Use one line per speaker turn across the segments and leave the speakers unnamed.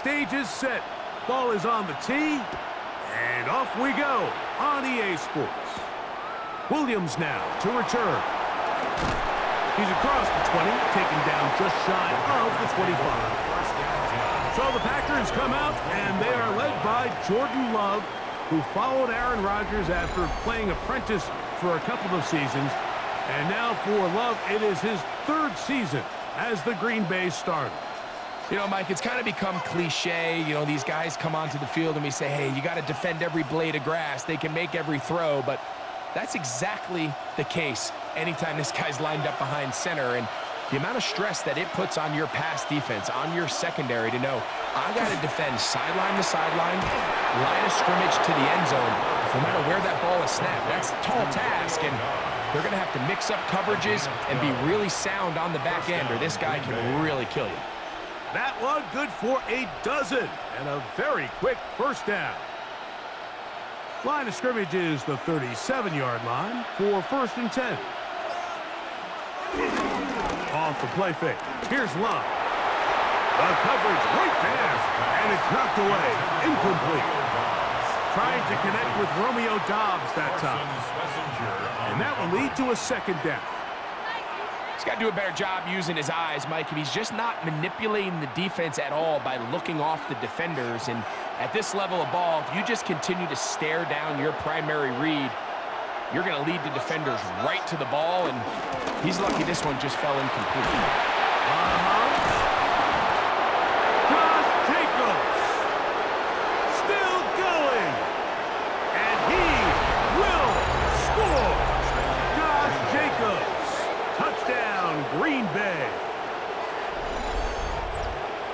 stage is set. Ball is on the tee, and off we go on EA Sports. Williams now to return. He's across the 20, taken down just shy of the 25. So the Packers come out, and they are led by Jordan Love, who followed Aaron Rodgers after playing apprentice for a couple of seasons. And now for Love, it is his third season as the Green Bay starter.
You know, Mike, it's kind of become cliche. You know, these guys come onto the field and we say, hey, you got to defend every blade of grass. They can make every throw, but that's exactly the case anytime this guy's lined up behind center. And the amount of stress that it puts on your pass defense, on your secondary to know, I got to defend sideline to sideline, line of scrimmage to the end zone, no matter where that ball is snapped. That's a tall task, and they're going to have to mix up coverages and be really sound on the back end, or this guy can really kill you.
That one good for a dozen, and a very quick first down. Line of scrimmage is the 37-yard line for 1st and 10. Off the play fake. Here's Love. The coverage right there, and it's knocked away. Incomplete. Trying to connect with Romeo Doubs that time. And that will lead to a 2nd down.
He's got to do a better job using his eyes, Mike, and he's just not manipulating the defense at all by looking off the defenders. And at this level of ball, if you just continue to stare down your primary read, you're going to lead the defenders right to the ball, and he's lucky this one just fell incomplete.
Josh Jacobs still going, and he will score. Josh Jacobs, touchdown, Green Bay.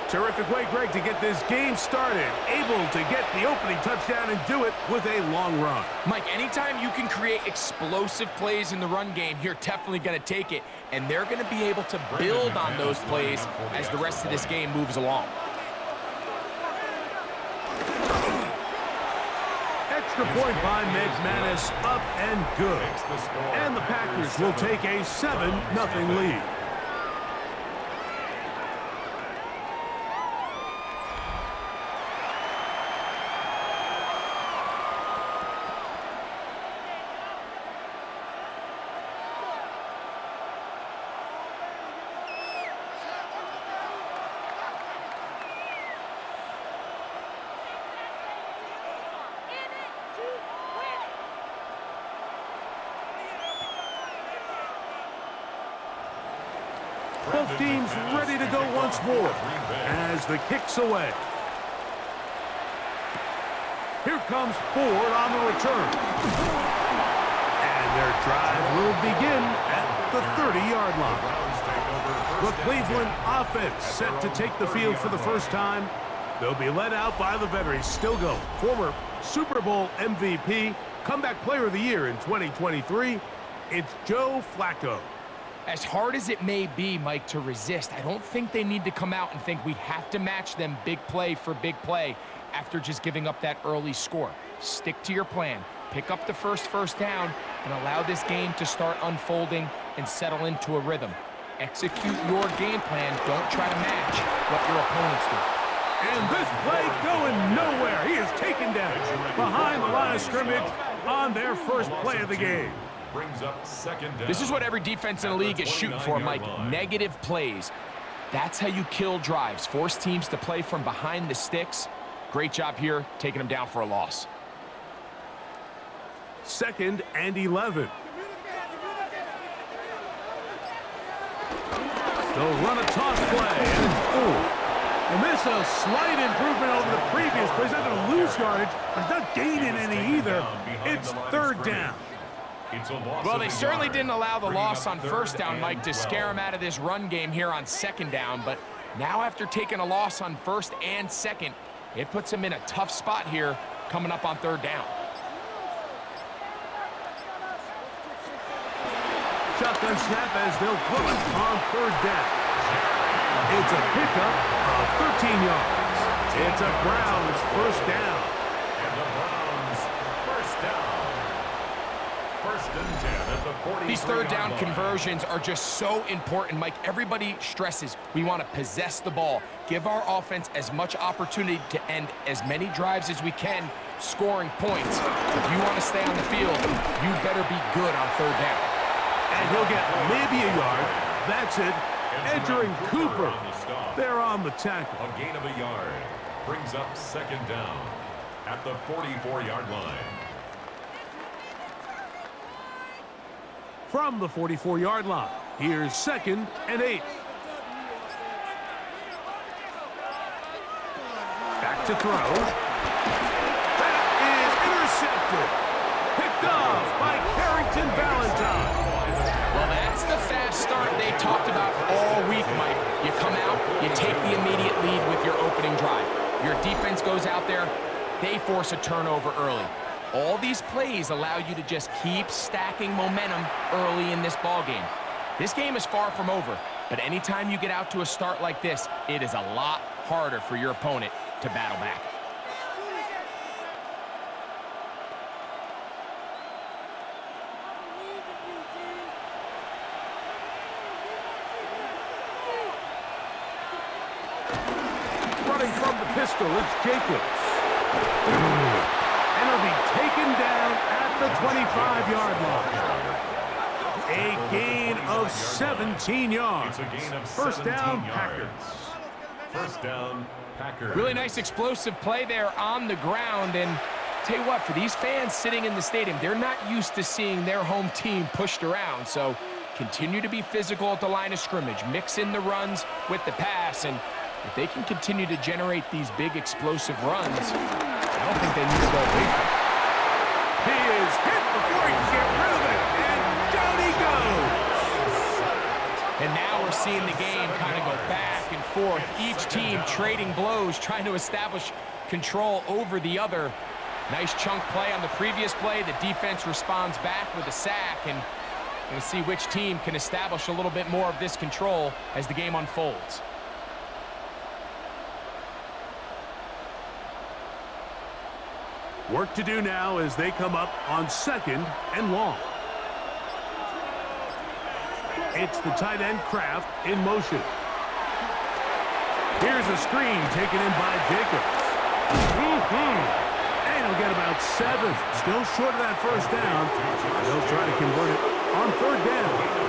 Terrific way, Greg, to get this game started. Able to get the opening touchdown and do it with a long run.
Mike, anytime you can create explosive plays in the run game, you're definitely going to take it. And they're going to be able to build on those plays as the rest of this game moves along.
Extra point by McManus, up and good. And the Packers will take a 7-0 lead. Both teams ready to go once more as the kick's away. Here comes Ford on the return. And their drive will begin at the 30-yard line. The Cleveland offense set to take the field for the first time. They'll be led out by the veterans still going. Former Super Bowl MVP, comeback player of the year in 2023, it's Joe Flacco.
As hard as it may be, Mike, to resist, I don't think they need to come out and think we have to match them big play for big play after just giving up that early score. Stick to your plan. Pick up the first down and allow this game to start unfolding and settle into a rhythm. Execute your game plan. Don't try to match what your opponents do.
And this play going nowhere. He is taken down behind the line of scrimmage on their first play of the game.
Brings up 2nd down.
This is what every defense in the league is shooting for, Mike. Negative plays. That's how you kill drives. Force teams to play from behind the sticks. Great job here, taking them down for a loss.
2nd and 11. They'll run a toss play, and it's full. And this is a slight improvement over the previous play. He's not going to lose yardage. He's not gaining any either. It's 3rd down.
Well, they certainly didn't allow the loss on 1st down, Mike, to scare him out of this run game here on 2nd down. But now after taking a loss on 1st and 2nd, it puts him in a tough spot here coming up on 3rd down.
Shotgun snap as they'll throw it on 3rd down. It's a pickup of 13 yards. It's a Browns 1st down.
And the Browns 1st down. First and 10 at the 43.
These third down conversions are just so important, Mike. Everybody stresses we want to possess the ball, give our offense as much opportunity to end as many drives as we can, scoring points. If you want to stay on the field, you better be good on third down.
And he'll get maybe a yard. That's it. Entering Cooper. They're on the tackle.
A gain of a yard brings up second down at the 44-yard line.
From the 44-yard line, here's 2nd and 8. Back to throw. That is intercepted. Picked off by Carrington Valentine.
Well, that's the fast start they talked about all week, Mike. You come out, you take the immediate lead with your opening drive. Your defense goes out there, they force a turnover early. All these plays allow you to just keep stacking momentum early in this ball game. This game is far from over, but anytime you get out to a start like this, it is a lot harder for your opponent to battle back.
Running from the pistol, it's Jacobs. And he'll be taken down at the 25-yard line. A gain of 17 yards.
It's a gain of
First
17
down,
yards.
Packers.
First down, Packers.
Really nice explosive play there on the ground, and tell you what, for these fans sitting in the stadium, they're not used to seeing their home team pushed around, so continue to be physical at the line of scrimmage, mix in the runs with the pass, and if they can continue to generate these big explosive runs, I don't think they need to go away from it.
He is hit before he can get rid of it, and down he goes.
And now we're seeing the game kind of go back and forth, each team trading blows, trying to establish control over the other. Nice chunk play on the previous play. The defense responds back with a sack, and we'll see which team can establish a little bit more of this control as the game unfolds.
Work to do now as they come up on 2nd and long. It's the tight end Kraft in motion. Here's a screen taken in by Jacobs. And he'll get about 7. Still short of that first down. They'll try to convert it on 3rd down.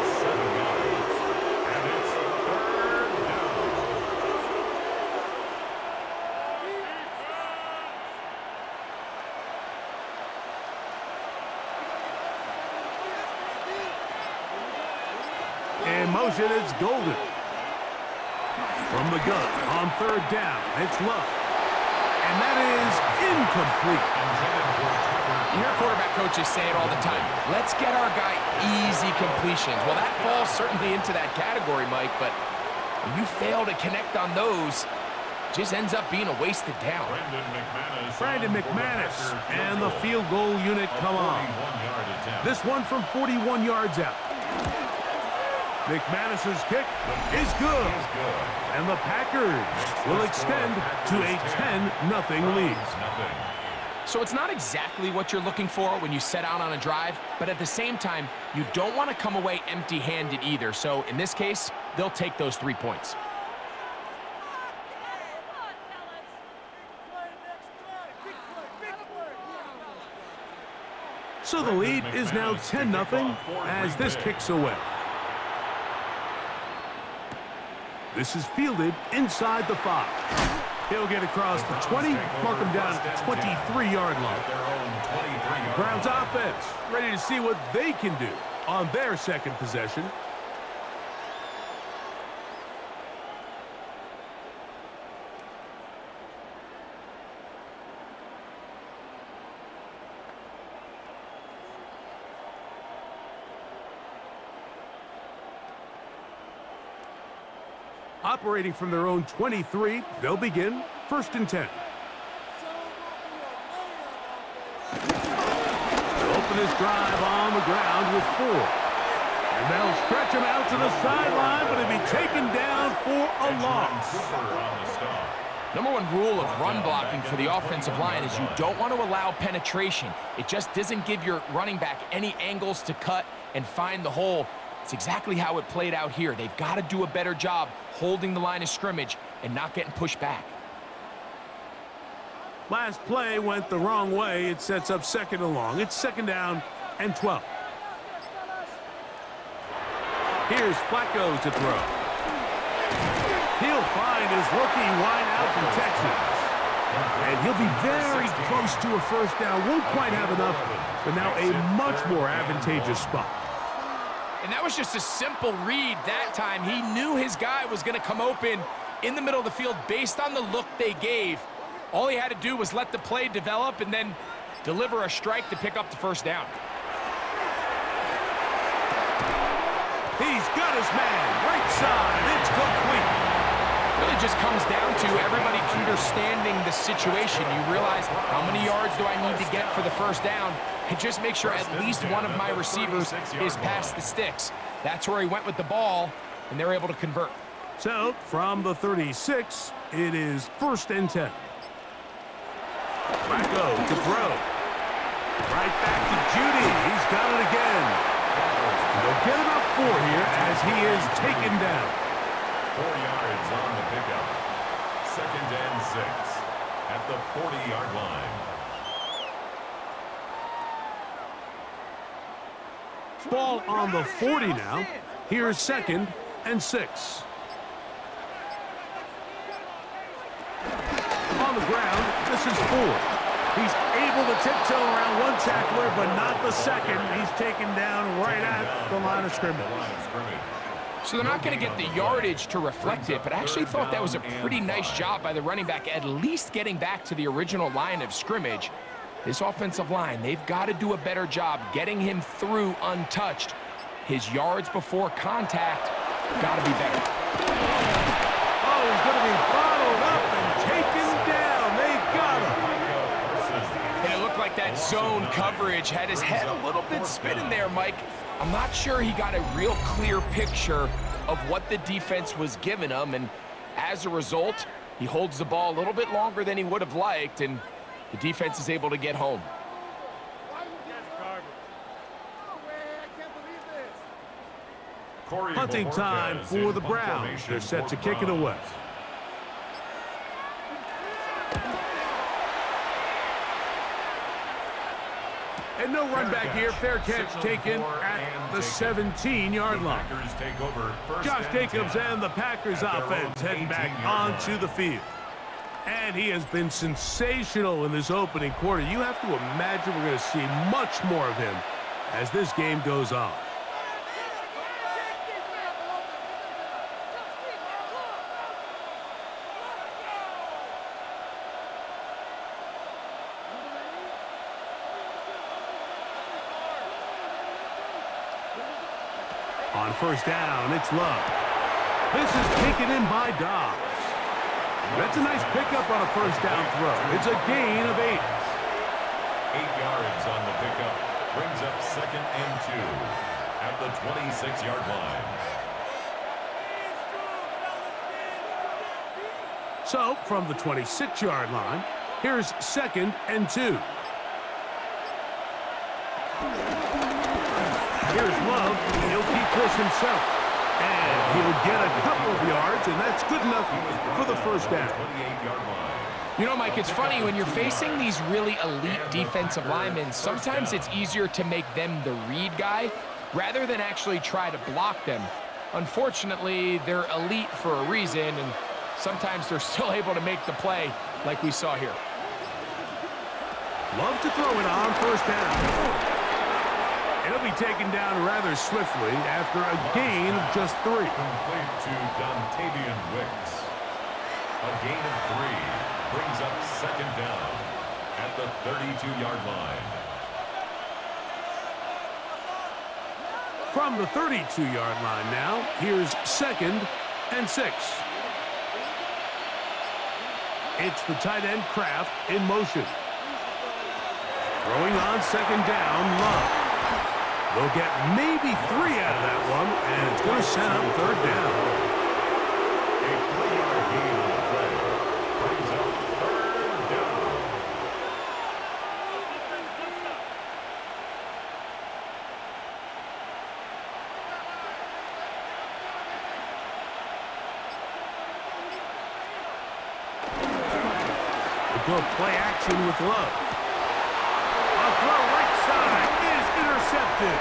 In motion, it's Golden. From the gun on 3rd down, it's Love. And that is incomplete.
You hear quarterback coaches say it all the time. Let's get our guy easy completions. Well, that falls certainly into that category, Mike, but when you fail to connect on those, it just ends up being a wasted down.
Brandon McManus and the field goal unit come on. This one from 41 yards out. McManus's kick is good. And the Packers will extend to a 10-0 lead.
So it's not exactly what you're looking for when you set out on a drive, but at the same time, you don't want to come away empty-handed either. So in this case, they'll take those 3 points.
So the lead is now 10-0 as this kicks away. This is fielded inside the 5. He'll get across the 20, mark him down at the 23-yard line. Browns offense ready to see what they can do on their second possession. Operating from their own 23, they'll begin 1st and 10. They'll open this drive on the ground with 4. And they'll stretch him out to the sideline, but he'll be taken down for a loss.
Number one rule of run blocking for the offensive line is you don't want to allow penetration. It just doesn't give your running back any angles to cut and find the hole. It's exactly how it played out here. They've got to do a better job holding the line of scrimmage and not getting pushed back.
Last play went the wrong way. It sets up second and long. It's second down and 12. Here's Flacco to throw. He'll find his rookie wideout from Texas. And he'll be very close to a first down. Won't quite have enough, but now a much more advantageous spot.
And that was just a simple read that time. He knew his guy was going to come open in the middle of the field based on the look they gave. All he had to do was let the play develop and then deliver a strike to pick up the first down.
He's got his man. Right side. It's complete.
Really just comes down to everybody understanding the situation. You realize how many yards do I need to get for the first down, and just make sure at least one of my receivers is past the sticks. That's where he went with the ball, and they're able to convert.
So, from the 36, it is first and 10. Flacco to throw. Right back to Judy. He's got it again. They'll get about 4 here as he is taken down.
4 yards on the pickup. Second and 6 at the 40-yard line.
Ball on the 40 now. Here's second and 6. On the ground, this is 4. He's able to tiptoe around one tackler, but not the second. He's taken down right at the line of scrimmage.
So they're not going to get the yardage to reflect it, but I actually thought that was a pretty nice job by the running back, at least getting back to the original line of scrimmage. This offensive line, they've got to do a better job getting him through untouched. His yards before contact got to be better.
Oh, he's going to be bottled up and taken down. They got him.
And it looked like that zone coverage had his head a little bit spinning there, Mike. I'm not sure he got a real clear picture of what the defense was giving him, and as a result, he holds the ball a little bit longer than he would have liked, and the defense is able to get home.
Hunting time for the Browns. They're set to kick it away. And no run back here. Fair catch taken at the 17-yard line. Josh Jacobs and the Packers offense heading back onto the field. And he has been sensational in this opening quarter. You have to imagine we're going to see much more of him as this game goes on. On first down, it's Love. This is taken in by Dobbs. That's a nice pickup on a first down throw. It's a gain of 8.
8 yards on the pickup. Brings up second and 2 at the 26-yard line.
So, from the 26-yard line, here's second and 2. Here's Love. He'll keep this himself. And he'll get a couple of yards, and that's good enough for the first down.
You know, Mike, it's funny, when you're facing these really elite defensive linemen, sometimes it's easier to make them the read guy rather than actually try to block them. Unfortunately, they're elite for a reason, and sometimes they're still able to make the play like we saw here.
Love to throw it on first down. It'll be taken down rather swiftly after a gain of just 3.
Complete to Dontavian Wicks. A gain of 3 brings up second down at the 32-yard line.
From the 32-yard line now, here's second and 6. It's the tight end Kraft in motion. Throwing on second down, Love. They'll get maybe 3 out of that one, and it's going to set up third down.
A 3-yard gain on the play brings
go play action with Love. A throw right side is intercepted.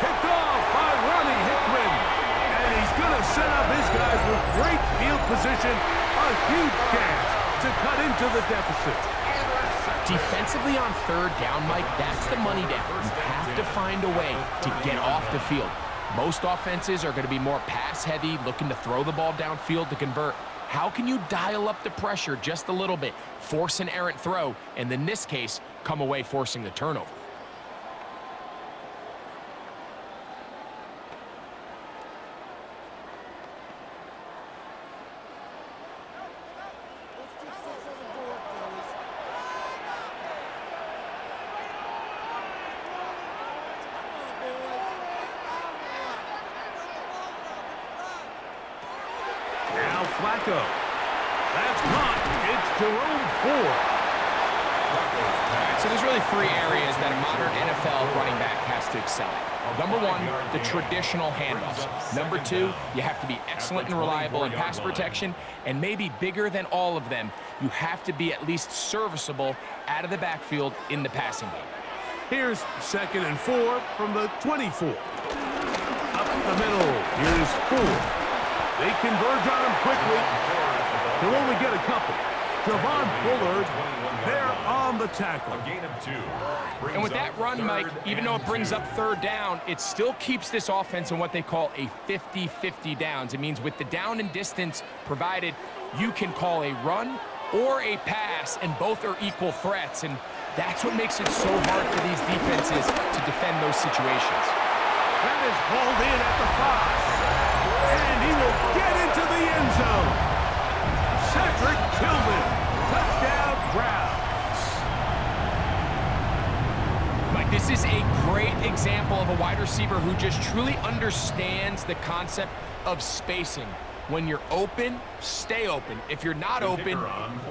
Picked off by Ronnie Hickman. And he's going to set up his guys with great field position. A huge chance to cut into the deficit.
Defensively on third down, Mike, that's the money down. You have to find a way to get off the field. Most offenses are going to be more pass-heavy, looking to throw the ball downfield to convert. How can you dial up the pressure just a little bit, force an errant throw, and in this case, come away forcing the turnover?
Flacco. That's caught. It's Jerome Ford.
So there's really three areas that a modern NFL running back has to excel at. Number one, the traditional handoffs. Number two, you have to be excellent and reliable in pass protection. And maybe bigger than all of them, you have to be at least serviceable out of the backfield in the passing game.
Here's 2nd and 4 from the 24. Up the middle. Here's Ford. They converge on him quickly. He'll only get a couple. Javon Bullard, there on the tackle.
A gain of 2.
And with that run, Mike, even though it brings up third down, it still keeps this offense in what they call a 50-50 downs. It means with the down and distance provided, you can call a run or a pass, and both are equal threats. And that's what makes it so hard for these defenses to defend those situations.
That is hauled in at the 5. And he will get into the end zone. Cedric Tillman, touchdown Browns.
Mike, this is a great example of a wide receiver who just truly understands the concept of spacing. When you're open, stay open. If you're not open,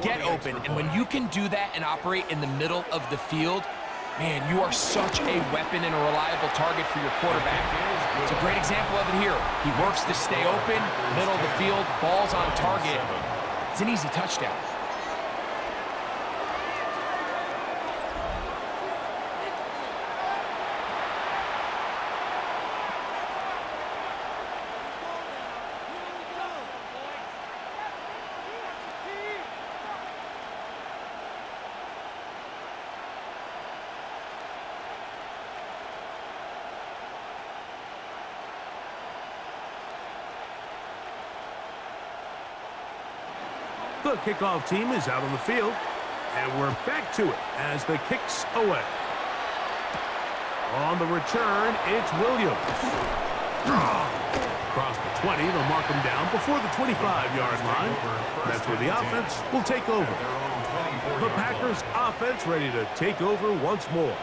get open. And when you can do that and operate in the middle of the field, man, you are such a weapon and a reliable target for your quarterback. It's a great example of it here. He works to stay open, middle of the field, ball's on target. It's an easy touchdown.
The kickoff team is out on the field, and we're back to it as the kick's away. On the return, it's Williams. Across the 20, they'll mark him down before the 25-yard line. That's where the offense will take over. The Packers offense ready to take over once more.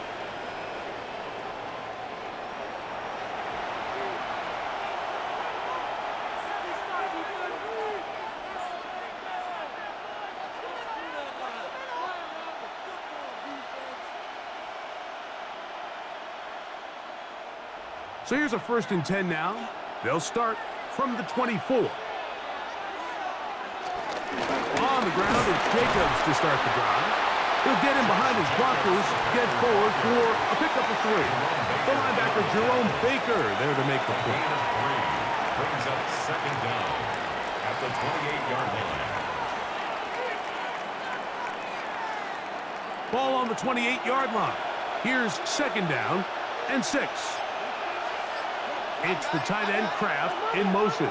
So here's a 1st and 10 now. They'll start from the 24. On the ground, it's Jacobs to start the drive. He'll get in behind his blockers, get forward for a pickup of 3. The linebacker, Jerome Baker, there to make the play.
Gain of 3 brings up 2nd down at the 28-yard line.
Ball on the 28-yard line. Here's 2nd down and 6. It's the tight end, Kraft, in motion.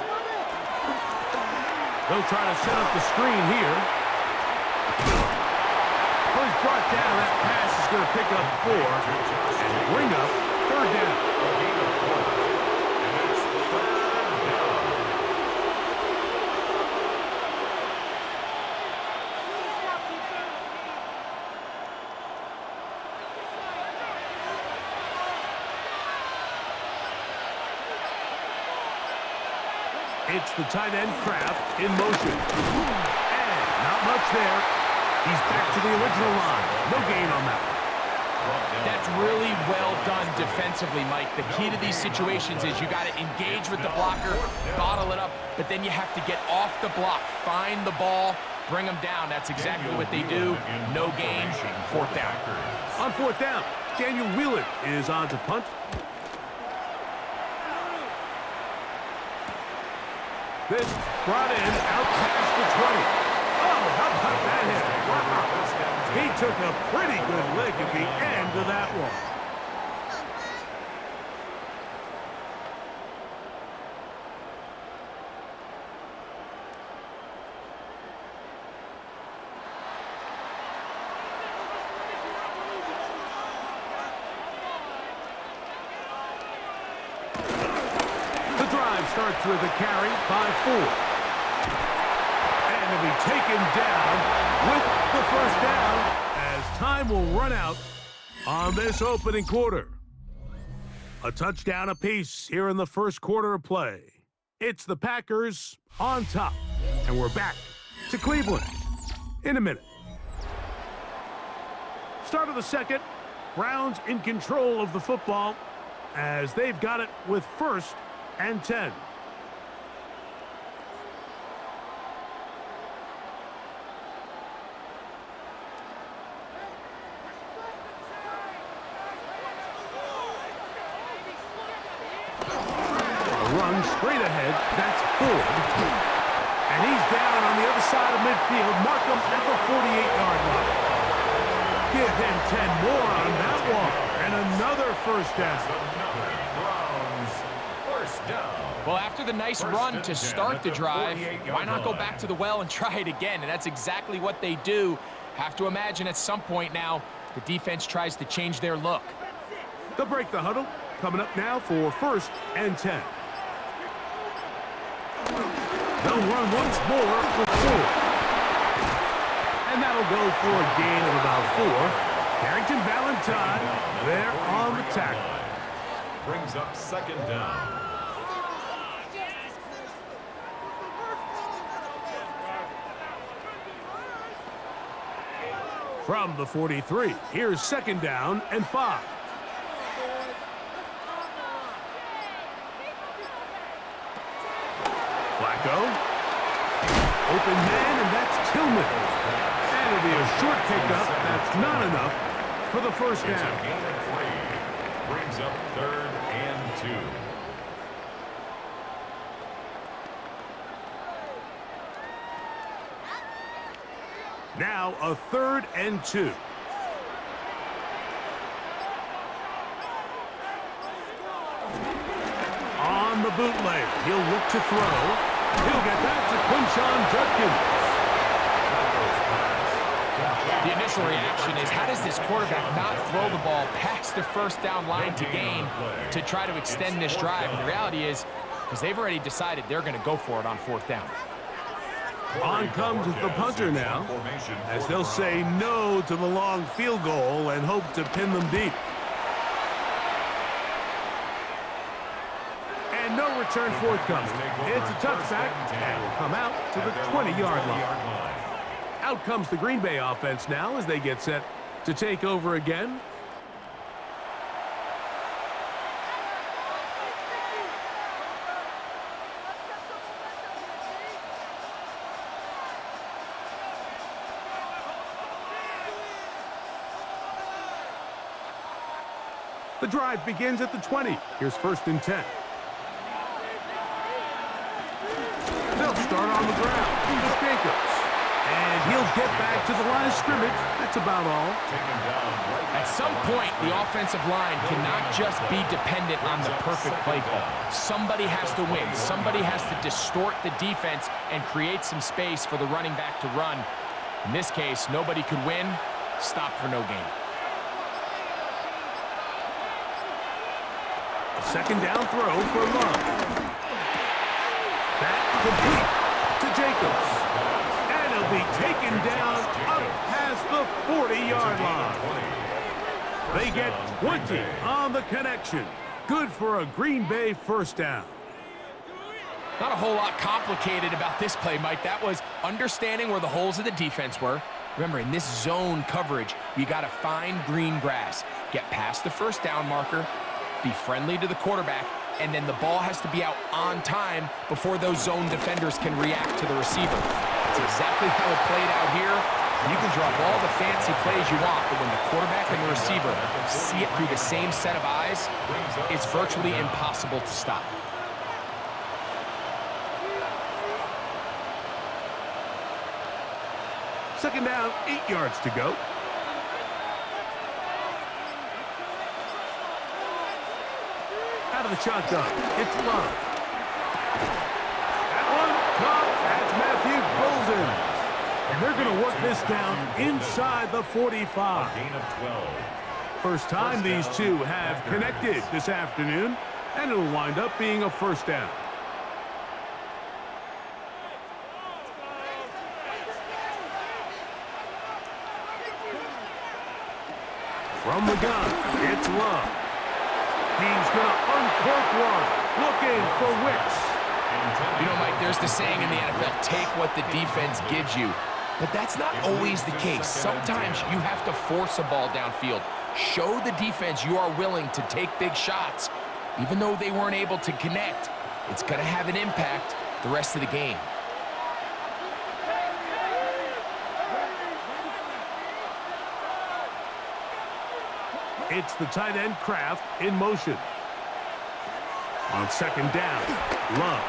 They'll try to set up the screen here. Well, he's brought down. That pass is going to pick up 4 and bring up 3rd down. It's the tight end, Kraft, in motion. And not much there. He's back to the original line. No gain on that one.
That's really well done defensively, Mike. The key to these situations is you got to engage with the blocker, bottle it up, but then you have to get off the block, find the ball, bring them down. That's exactly what they do. No gain, fourth down.
On fourth down, Daniel Wheeler is on to punt. This brought in out past the 20. Oh, how about that hit? Wow. He took a pretty good lick at the end of that one. Starts with a carry by 4. And he'll be taken down with the first down as time will run out on this opening quarter. A touchdown apiece here in the first quarter of play. It's the Packers on top. And we're back to Cleveland in a minute. Start of the second. Browns in control of the football as they've got it with first and 10. Run straight ahead. That's Ford. And he's down on the other side of midfield. Mark him at the 48-yard line. Give him 10 more on that one. And another first down.
Well, after the nice run to start the drive, why not go back to the well and try it again? And that's exactly what they do. Have to imagine at some point now, the defense tries to change their look.
They'll break the huddle. Coming up now for first and 10. They'll run once more with 4. And that'll go for a gain of about 4. Carrington Valentine there on the tackle.
Brings up second down.
From the 43, here's second down and 5. Flacco. Open man, and that's Tillman. And it'll be a short pickup. That's not enough for the first down.
Brings up third and 2.
Now a third and 2. On the bootleg, he'll look to throw. He'll get back to Quinshon Judkins.
The initial reaction is, how does this quarterback not throw the ball past the first down line to gain to try to extend this drive? And the reality is, because they've already decided they're going to go for it on fourth down.
On comes the punter now, as they'll say no to the long field goal and hope to pin them deep. And no return forthcoming. It's a touchback and will come out to the 20-yard line. Out comes the Green Bay offense now as they get set to take over again. The drive begins at the 20. Here's first and 10. They'll start on the ground. It's Jacobs. And he'll get back to the line of scrimmage. That's about all.
At some point, the offensive line cannot just be dependent on the perfect play call. Somebody has to win. Somebody has to distort the defense and create some space for the running back to run. In this case, nobody could win. Stop for no gain.
Second down throw for Love. That complete to Jacobs. And he'll be taken down up past the 40-yard line. They get 20 on the connection. Good for a Green Bay first down.
Not a whole lot complicated about this play, Mike. That was understanding where the holes of the defense were. Remember, in this zone coverage, you got to find green grass. Get past the first down marker, be friendly to the quarterback, and then the ball has to be out on time before those zone defenders can react to the receiver. That's exactly how it played out here. You can draw up all the fancy plays you want, but when the quarterback and the receiver see it through the same set of eyes, it's virtually impossible to stop.
Second down, 8 yards to go. Out of the shotgun, it's Love. That one caught. That's Matthew Golden. And they're going to work this down inside the 45.
A gain of 12.
First time these two have connected this afternoon, and it'll wind up being a first down. From the gun, it's Love. He's going to uncork one, looking for Wicks.
You know, Mike, there's the saying in the NFL, take what the defense gives you. But that's not always the case. Sometimes you have to force a ball downfield. Show the defense you are willing to take big shots. Even though they weren't able to connect, it's going to have an impact the rest of the game.
It's the tight end Kraft in motion. On second down, Love.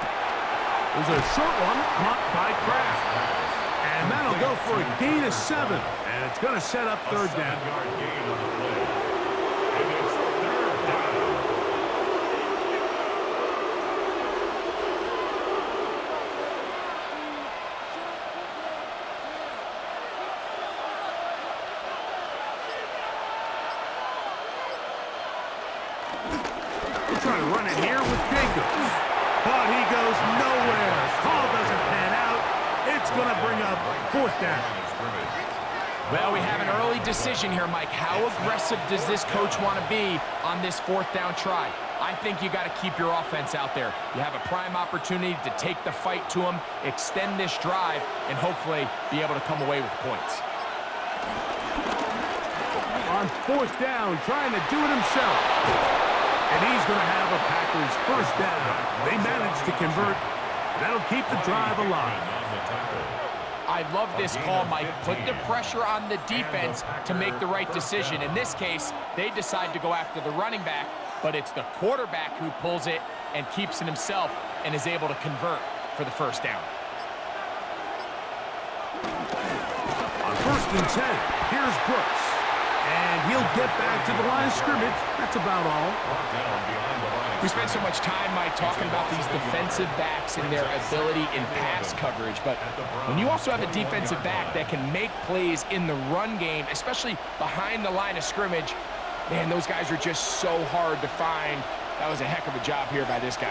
There's a short one caught by Kraft. And that'll go for a gain of 7. And it's going to set up third down.
7-yard gain on the play. And it's third down.
We'll try to run it here with Jacobs. But he goes nowhere. Call doesn't pan out. It's going to bring up fourth down.
Well, we have an early decision here, Mike. How aggressive does this coach want to be on this fourth down try? I think you got to keep your offense out there. You have a prime opportunity to take the fight to them, extend this drive, and hopefully be able to come away with points.
On fourth down, trying to do it himself. And he's going to have a Packers first down. They managed to convert. That'll keep the drive alive.
I love this call, Mike. Put the pressure on the defense to make the right decision. In this case, they decide to go after the running back, but it's the quarterback who pulls it and keeps it himself and is able to convert for the first down.
On first and 10, here's Brooks. And he'll get back to the line of scrimmage. That's about all.
We spent so much time, Mike, talking about these defensive backs and their ability in pass coverage. But when you also have a defensive back that can make plays in the run game, especially behind the line of scrimmage, man, those guys are just so hard to find. That was a heck of a job here by this guy.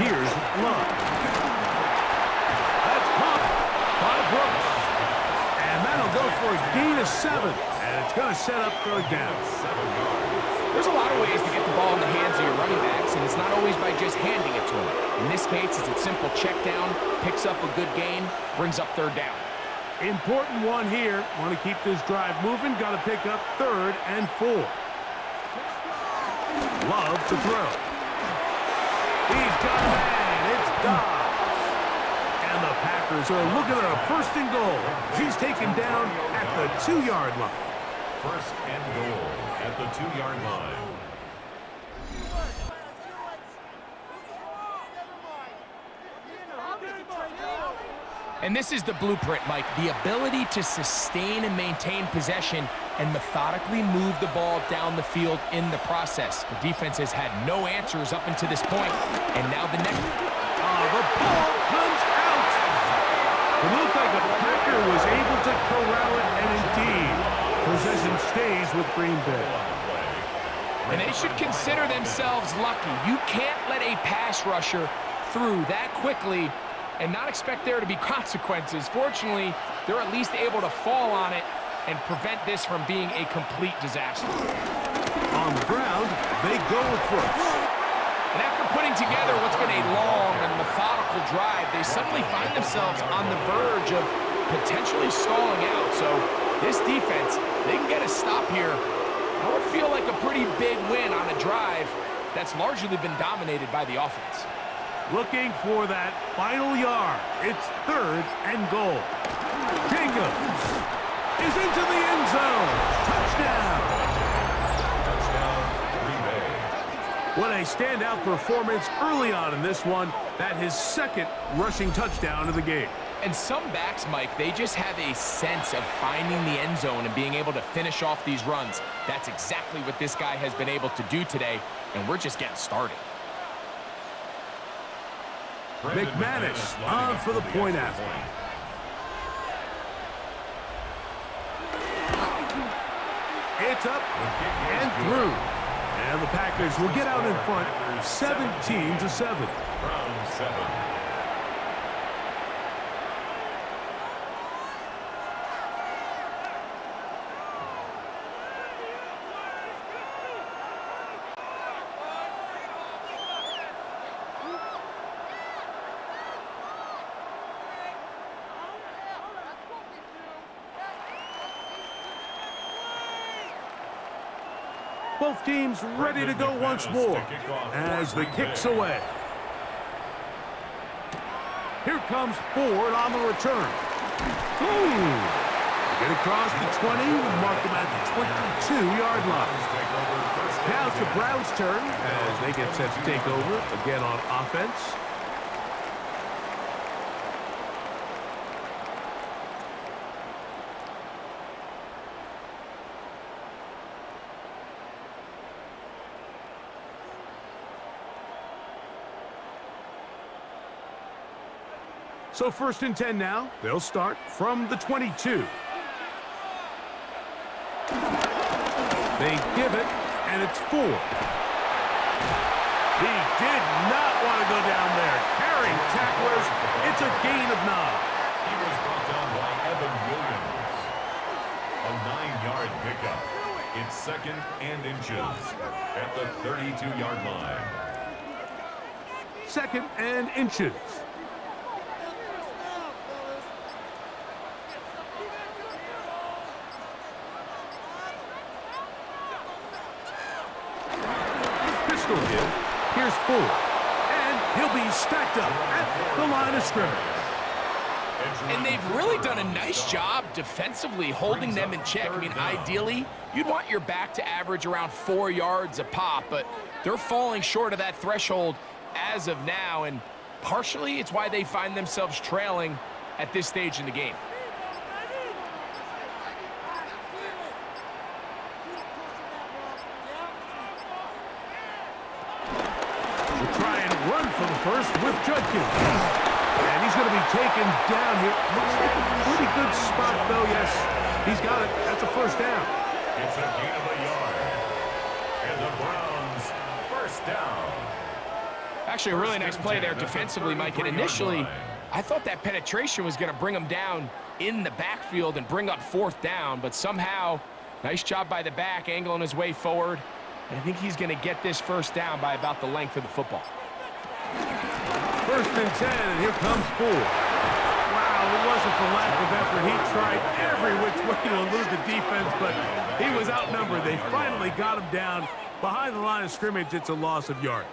Here's Love. That's caught by Brooks. And that'll go for a gain of 7. And it's going to set up third down.
There's a lot of ways to get the ball in the hands of your running backs, and it's not always by just handing it to them. In this case, it's a simple check down, picks up a good gain, brings up third down.
Important one here. Want to keep this drive moving. Got to pick up third and 4. Love to throw. He's got a man. It's Dobbs. And the Packers are looking at a first and goal. He's taken down at the 2-yard line.
First and goal at the 2-yard line.
And this is the blueprint, Mike. The ability to sustain and maintain possession and methodically move the ball down the field in the process. The defense has had no answers up until this point, and now the next.
The ball comes out. It looked like the Packer was able to corral it, and indeed, possession stays with Green Bay.
And they should consider themselves lucky. You can't let a pass rusher through that quickly and not expect there to be consequences. Fortunately, they're at least able to fall on it and prevent this from being a complete disaster.
On the ground, they go with Brooks.
And after putting together what's been a long and methodical drive, they suddenly find themselves on the verge of potentially stalling out. So this defense, they can get a stop here. That would feel like a pretty big win on a drive that's largely been dominated by the offense.
Looking for that final yard. It's 3rd and goal. Jacobs is into the end zone. Touchdown.
Touchdown, Green Bay.
What a standout performance early on in this one. That his 2nd rushing touchdown of the game.
And some backs, Mike, they just have a sense of finding the end zone and being able to finish off these runs. That's exactly what this guy has been able to do today, and we're just getting started.
McManus on for the point after. It's up and through. And the Packers will get out in front 17-7.
Round 7.
Both teams ready to go once more as the kick's away. Here comes Ford on the return. Get across the 20, mark them at the 22-yard line. Now it's the Browns' turn as they get set to take over again on offense. So 1st and 10 now. They'll start from the 22. They give it, and it's 4. He did not want to go down there. Carrying tacklers, it's a gain of 9.
He was brought down by Evan Williams. A 9-yard pickup. It's 2nd and inches at the 32-yard line.
2nd and inches. Here's Ford, and he'll be stacked up at the line of scrimmage.
And they've really done a nice job defensively holding them in check. I mean, ideally, you'd want your back to average around 4 yards a pop, but they're falling short of that threshold as of now, and partially it's why they find themselves trailing at this stage in the game.
Run for the first with Judkins. And he's going to be taken down here. Looks like a pretty good spot, though. Yes, he's got it. That's a 1st down.
It's a gain of a yard. And the Browns, 1st down.
Actually, a really nice play there defensively, Mike. And initially, I thought that penetration was going to bring him down in the backfield and bring up 4th down. But somehow, nice job by the back, angling his way forward. And I think he's going to get this 1st down by about the length of the football.
1st and 10, and here comes Ford. Wow, it wasn't for lack of effort. He tried every which way to elude the defense, but he was outnumbered. They finally got him down behind the line of scrimmage. It's a loss of yardage.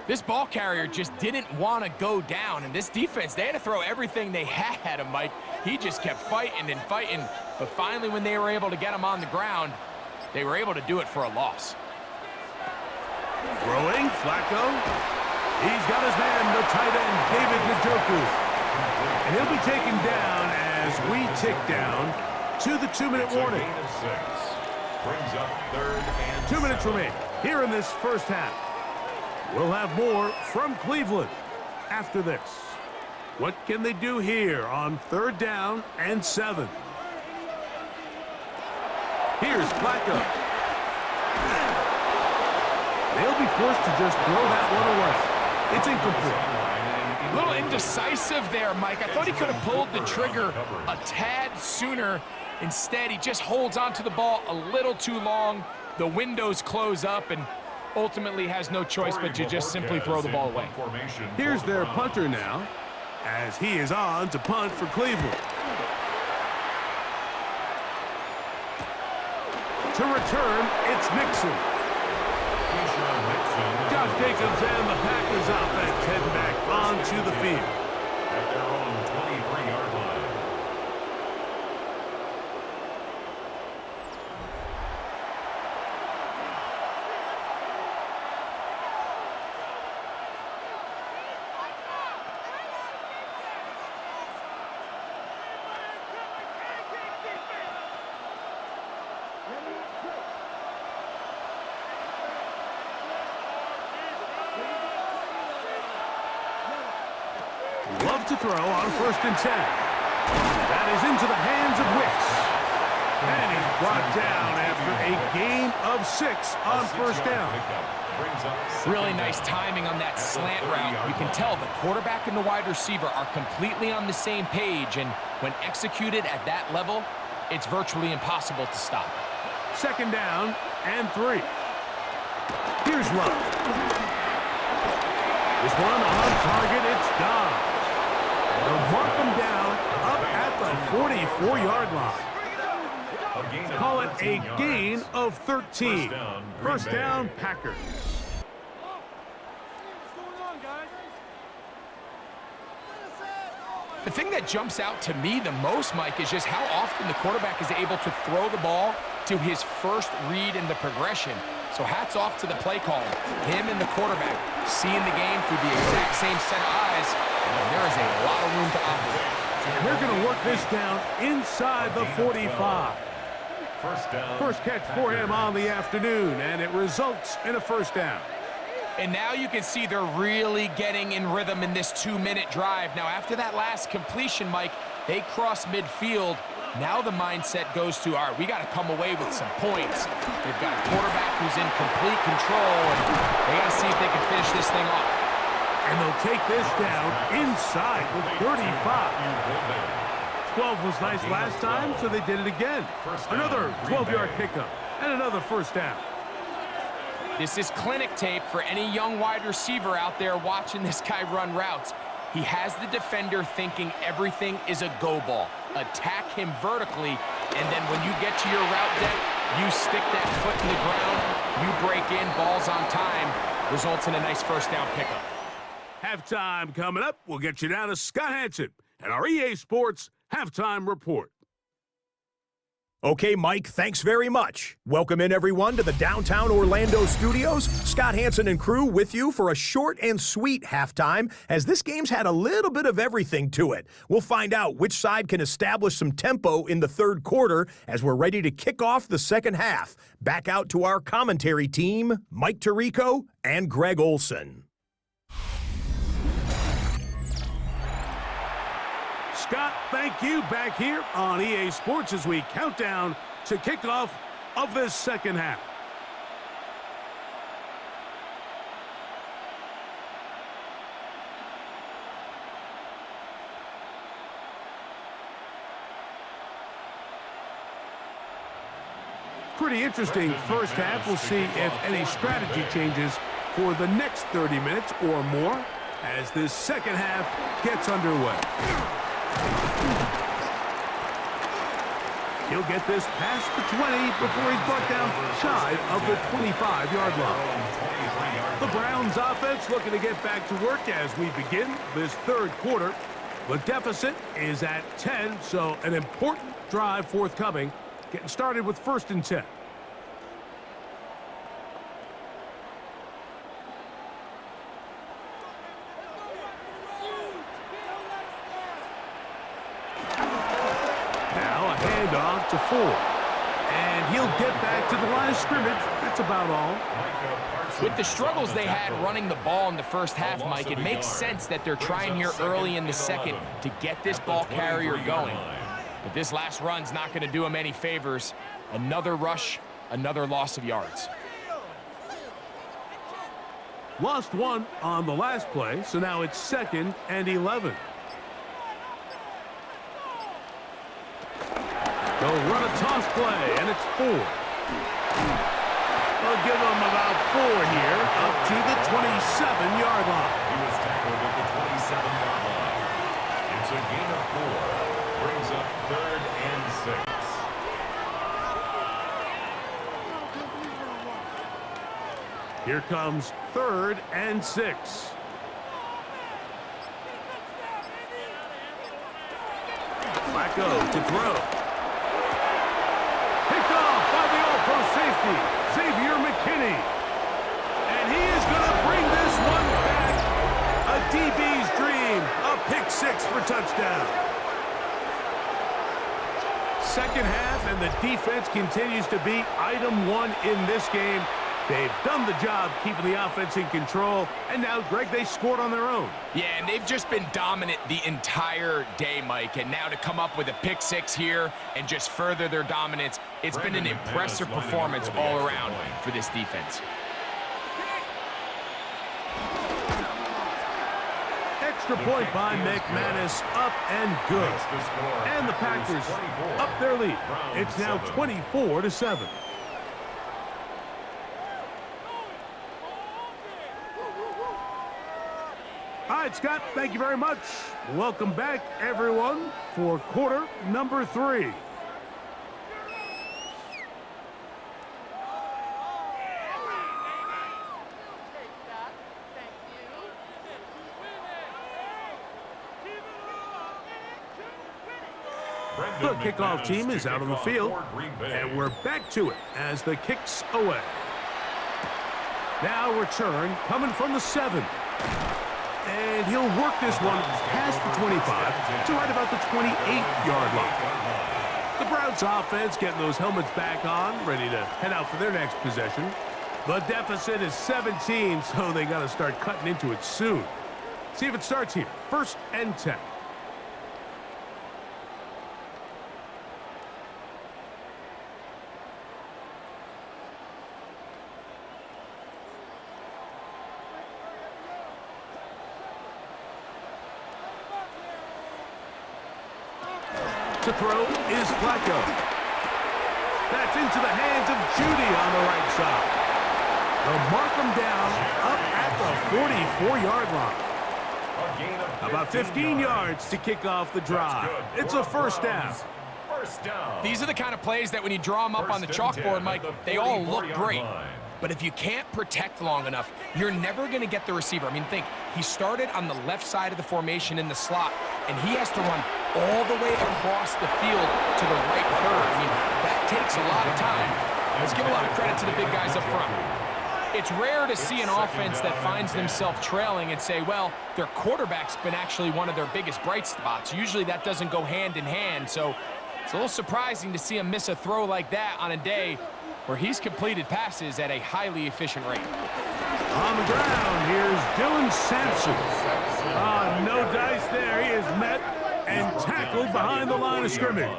This ball carrier just didn't want to go down, and this defense, they had to throw everything they had at him, Mike. He just kept fighting and fighting, but finally when they were able to get him on the ground, they were able to do it for a loss.
Throwing, Flacco. He's got his man, the tight end, David Njoku. And he'll be taken down as we tick down to the 2-minute warning.
Gain of 6. Brings up 3rd and
2 minutes
7.
remain here in this 1st half. We'll have more from Cleveland after this. What can they do here on 3rd down and 7? Here's Flacco. They'll be forced to just throw that one away. It's incomplete.
A little indecisive there, Mike. I thought he could have pulled the trigger a tad sooner. Instead, he just holds onto the ball a little too long. The windows close up, and ultimately has no choice but to just simply throw the ball away.
Here's their punter now, as he is on to punt for Cleveland. To return, it's Nixon. Josh Jacobs and the Packers offense to the field.
At their own 23-yard line.
Love to throw on 1st and 10. That is into the hands of Wicks. And he's brought down after a gain of 6 on 1st down.
Really nice timing on that slant route. You can tell the quarterback and the wide receiver are completely on the same page, and when executed at that level, it's virtually impossible to stop.
2nd down and 3. Here's Love. This one on target, it's Dobbs. They'll mark him down up at the 44-yard line. Call it a gain of 13. 1st down, Packers.
The thing that jumps out to me the most, Mike, is just how often the quarterback is able to throw the ball to his first read in the progression. So hats off to the play caller. Him and the quarterback seeing the game through the exact same set of eyes, and there is a lot of room to operate.
And they're going to work this down inside the 45. First catch for him on the afternoon, and it results in a 1st down.
And now you can see they're really getting in rhythm in this 2-minute drive. Now, after that last completion, Mike, they cross midfield. Now the mindset goes to, all right, we got to come away with some points. They've got a quarterback who's in complete control, and they got to see if they can finish this thing off.
And they'll take this down inside the 35. 12 was nice last time, so they did it again. Another 12-yard pickup and another 1st down.
This is clinic tape for any young wide receiver out there watching this guy run routes. He has the defender thinking everything is a go ball. Attack him vertically, and then when you get to your route depth, you stick that foot in the ground, you break in, balls on time, results in a nice 1st down pickup.
Halftime coming up. We'll get you down to Scott Hansen and our EA Sports Halftime Report.
Okay, Mike, thanks very much. Welcome in, everyone, to the downtown Orlando studios. Scott Hansen and crew with you for a short and sweet halftime, as this game's had a little bit of everything to it. We'll find out which side can establish some tempo in the 3rd quarter as we're ready to kick off the 2nd half. Back out to our commentary team, Mike Tirico and Greg Olson.
Scott, thank you. Back here on EA Sports as we count down to kickoff of this 2nd half. Pretty interesting 1st half. We'll see if any strategy changes for the next 30 minutes or more as this 2nd half gets underway. He'll get this past the 20 before he's brought down shy of the 25-yard line. The Browns offense looking to get back to work as we begin this 3rd quarter. The deficit is at 10, so an important drive forthcoming. Getting started with 1st and 10. Handoff to Ford. And he'll get back to the line of scrimmage. That's about all.
With the struggles they had running the ball in the 1st half, Mike, it makes sense that they're trying here early in the 2nd to get this ball carrier going. But this last run's not going to do him any favors. Another rush, another loss of yards.
Lost 1 on the last play, so now it's 2nd and 11. They'll run a toss play, and it's 4. They'll give them about 4 here, up to the 27-yard line.
He was tackled at the 27-yard line. It's a gain of 4. Brings up 3rd and 6.
Here comes 3rd and 6. Flacco to throw. Picked off by the All-Pro safety, Xavier McKinney. And he is going to bring this one back. A DB's dream. A pick six for touchdown. Second half, and the defense continues to be item one in this game. They've done the job keeping the offense in control, and now, Greg, they scored on their own.
Yeah, and they've just been dominant the entire day, Mike, and now to come up with a pick six here and just further their dominance, it's been an impressive performance all around for this defense.
Extra point by McManus, up and good. And the Packers up their lead. It's now 24-7. All right, Scott, thank you very much. Welcome back, everyone, for quarter number 3. The kickoff team is out on the field, and we're back to it as the kick's away. Now return coming from the 7. And he'll work this one past the 25 to right about the 28-yard line. The Browns offense getting those helmets back on, ready to head out for their next possession. The deficit is 17, so they got to start cutting into it soon. See if it starts here. 1st and 10. To throw is Flacco. That's into the hands of Judy on the right side. They'll mark him down up at the 44-yard line. About 15 yards to kick off the drive. It's a first down.
These are the kind of plays that when you draw them up on the chalkboard, Mike, they all look great. But if you can't protect long enough, you're never going to get the receiver. I mean, think, he started on the left side of the formation in the slot, and he has to run all the way across the field to the right third. I mean, that takes a lot of time. Let's give a lot of credit to the big guys up front. It's rare to see an offense that finds themselves trailing and say, well, their quarterback's been actually one of their biggest bright spots. Usually that doesn't go hand in hand, so it's a little surprising to see him miss a throw like that on a day where he's completed passes at a highly efficient rate.
On the ground, here's Dylan Sampson. No dice there. He is met and tackled behind the line of scrimmage.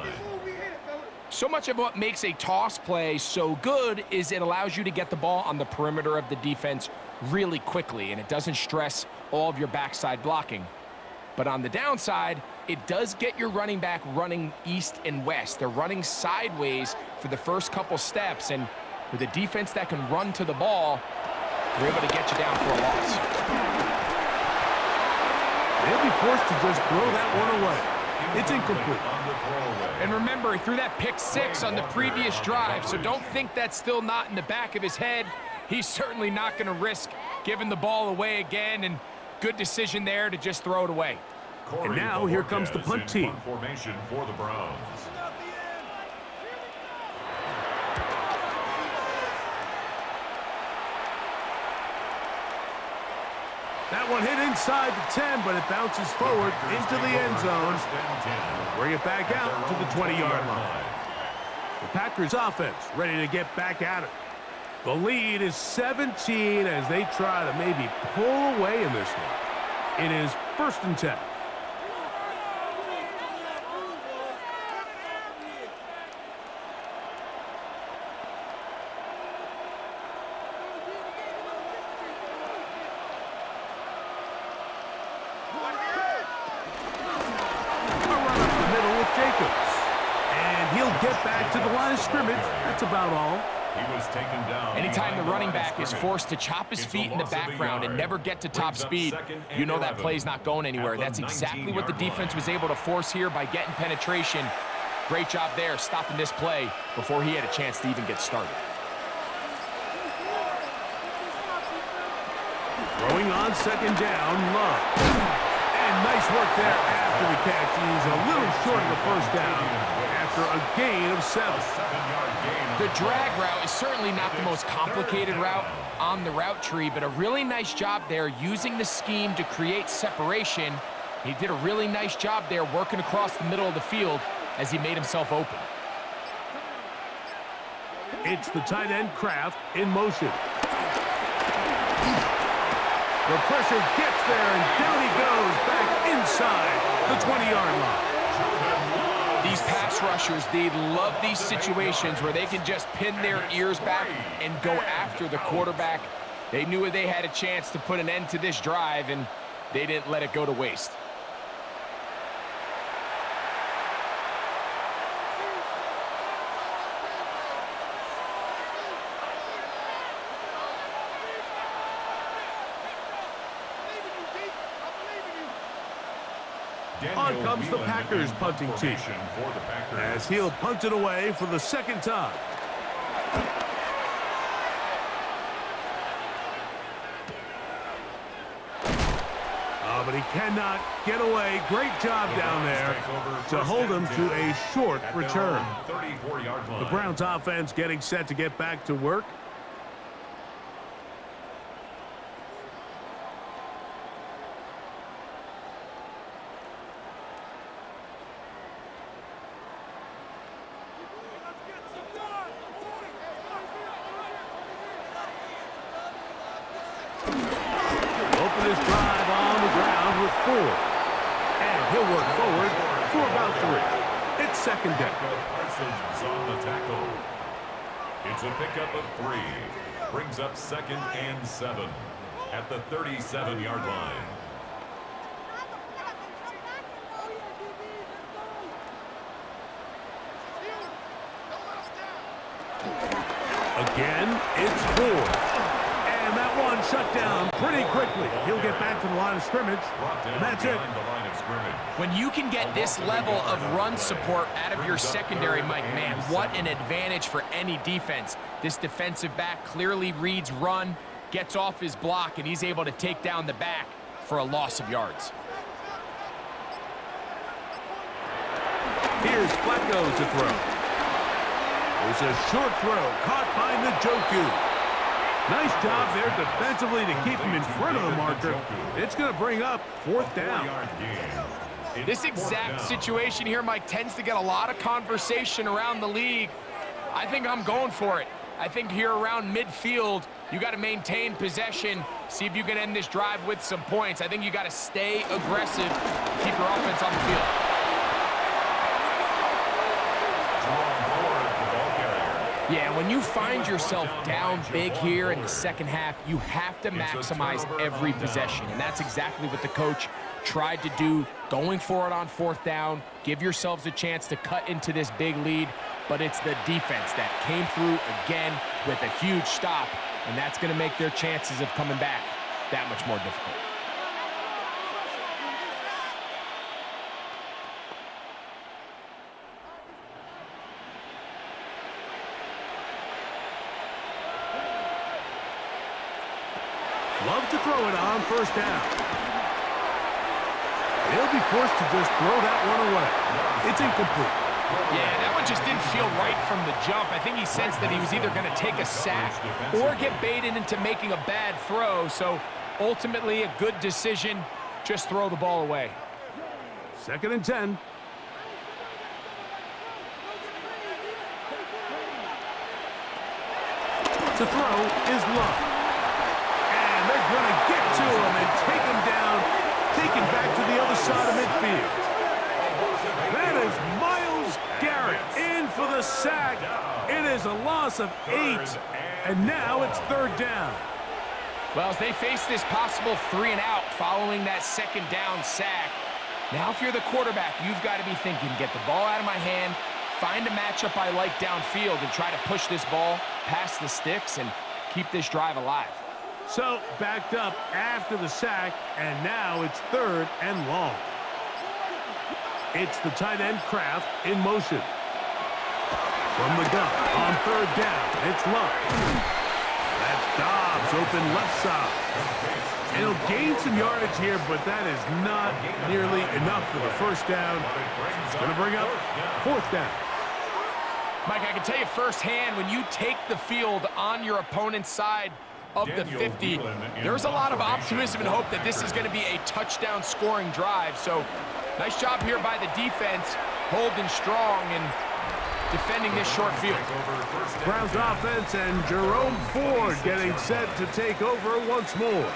So much of what makes a toss play so good is it allows you to get the ball on the perimeter of the defense really quickly, and it doesn't stress all of your backside blocking. But on the downside, it does get your running back running east and west. They're running sideways for the first couple steps, and with a defense that can run to the ball, they're able to get you down for a loss.
They'll be forced to just throw that one away. It's incomplete.
And remember, he threw that pick six on the previous drive, so don't think that's still not in the back of his head. He's certainly not going to risk giving the ball away again, and good decision there to just throw it away.
And now here comes the punt team.
Formation for the Browns.
That one hit inside the 10, but it bounces forward into the end zone. Bring it back out to the 20-yard line. The Packers offense ready to get back at it. The lead is 17 as they try to maybe pull away in this one. It is 1st and 10. Get back to the line of scrimmage. That's about all.
He was taken down.
Anytime the running back is forced to chop his feet in the background and never get to top speed, you know that play's not going anywhere. That's exactly what the defense was able to force here by getting penetration. Great job there stopping this play before he had a chance to even get started.
Throwing on 2nd down, Love. And nice work there after the catch. He's a little short of the first down after a gain of 7.
The drag route is certainly not the most complicated route on the route tree, but a really nice job there using the scheme to create separation. He did a really nice job there working across the middle of the field as he made himself open.
It's the tight end Kraft in motion. The pressure gets there, and down he goes back inside the 20-yard line.
These pass rushers, they love these situations where they can just pin their ears back and go after the quarterback. They knew they had a chance to put an end to this drive, and they didn't let it go to waste.
On comes the Packers punting team, as he'll punt it away for the second time. Oh, but he cannot get away. Great job down there to hold him to a short return. The Browns offense getting set to get back to work. This drive on the ground with 4. And he'll work forward for about 3. It's second down.
Parsons on the tackle. It's a pickup of 3. Brings up 2nd and 7 at the 37-yard line.
Again, it's 4. And that one shut down pretty quickly. He'll get back to the line of scrimmage, and that's it.
When you can get this level of run support out of your secondary, Mike, man, what an advantage for any defense. This defensive back clearly reads run, gets off his block, and he's able to take down the back for a loss of yards.
Here's Flacco to throw. There's a short throw caught by Njoku. Nice job there defensively to keep him in front of the marker. It's going to bring up 4th down.
This exact situation here, Mike, tends to get a lot of conversation around the league. I think I'm going for it. I think here around midfield, you got to maintain possession, see if you can end this drive with some points. I think you got to stay aggressive, keep your offense on the field. Yeah, when you find yourself down big here in the second half, you have to maximize every possession, and that's exactly what the coach tried to do, going for it on 4th down, give yourselves a chance to cut into this big lead, but it's the defense that came through again with a huge stop, and that's going to make their chances of coming back that much more difficult.
Love to throw it on 1st down. They'll be forced to just throw that one away. It's incomplete.
Yeah, that one just didn't feel right from the jump. I think he sensed that he was either going to take a sack or get baited into making a bad throw. So ultimately a good decision, just throw the ball away.
2nd and 10. To throw is Love. And they're going to get to him and take him down, taken back to the other side of midfield. That is Myles Garrett in for the sack. It is a loss of 8, and now it's 3rd down.
Well, as they face this possible 3-and-out following that 2nd down sack, now if you're the quarterback, you've got to be thinking, get the ball out of my hand, find a matchup I like downfield, and try to push this ball past the sticks and keep this drive alive.
So, backed up after the sack, and now it's 3rd and long. It's the tight end Kraft in motion. From the gun on 3rd down, it's Love. That's Dobbs, open left side. And he'll gain some yardage here, but that is not nearly enough for the first down. It's going to bring up fourth down.
Mike, I can tell you firsthand, when you take the field on your opponent's side of the 50, there's a lot of optimism and hope that this is going to be a touchdown scoring drive. So nice job here by the defense, holding strong and defending this short field.
Browns offense and Jerome Ford getting set to take over once more.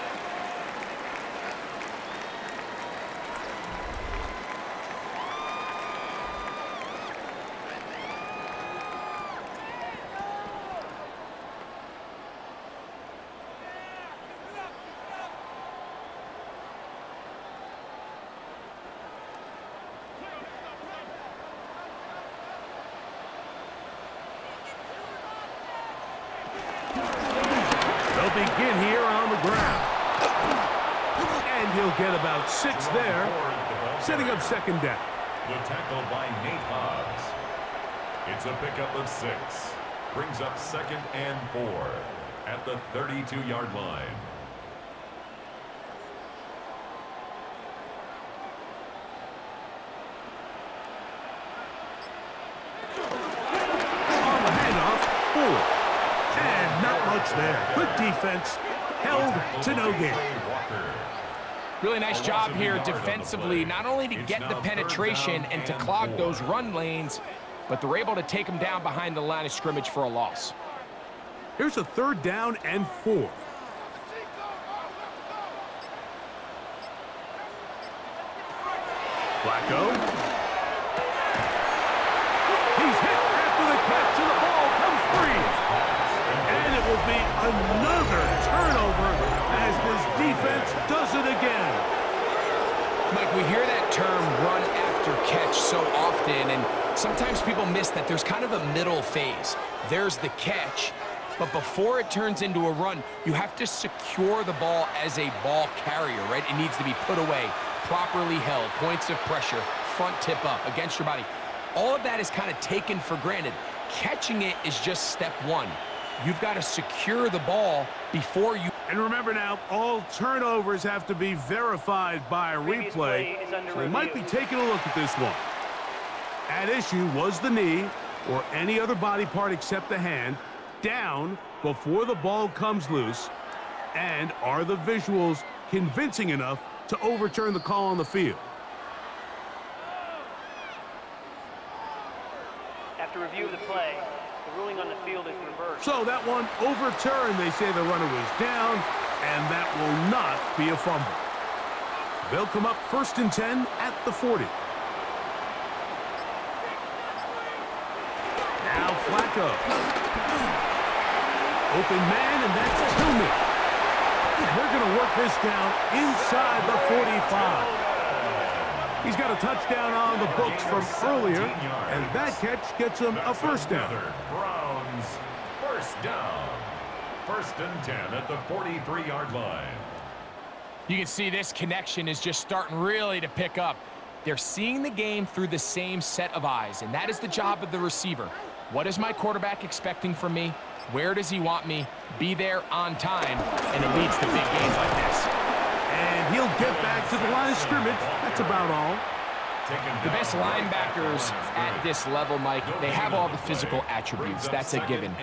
Begin here on the ground. And he'll get about 6 there, setting up second down.
The tackle by Nate Hobbs. It's a pickup of 6. Brings up 2nd and 4 at the 32-yard line.
On the handoff, Ford. And not much there. Good defense, held to no gain.
Really nice job here defensively, not only to get the penetration and to clog those run lanes, but they're able to take them down behind the line of scrimmage for a loss.
Here's a 3rd down and 4. Flacco. He's hit after the catch, and the ball comes free. And it will be another turnover as this defense does it again.
Mike, we hear that term run after catch so often, and sometimes people miss that there's kind of a middle phase. There's the catch, but before it turns into a run, you have to secure the ball as a ball carrier, right? It needs to be put away, properly held, points of pressure, front tip up against your body. All of that is kind of taken for granted. Catching it is just step one. You've got to secure the ball before you...
And remember now, all turnovers have to be verified by a replay, so they might be taking a look at this one. At issue was the knee, or any other body part except the hand, down before the ball comes loose, and are the visuals convincing enough to overturn the call on the field?
After review of the play, the ruling on the field is reversed.
So that one overturned. They say the runner was down, and that will not be a fumble. They'll come up 1st and 10 at the 40. Now Flacco. Open man, and that's Tillman. And they're going to work this down inside the 45. He's got a touchdown on the books from earlier, and that catch gets him a 1st down.
Browns 1st down. 1st and 10 at the 43-yard line.
You can see this connection is just starting really to pick up. They're seeing the game through the same set of eyes, and that is the job of the receiver. What is my quarterback expecting from me? Where does he want me? Be there on time, and it leads to big games like this.
And he'll get back to the line of scrimmage. That's about all.
The best linebackers at this level, Mike, they have all the physical attributes. That's a given.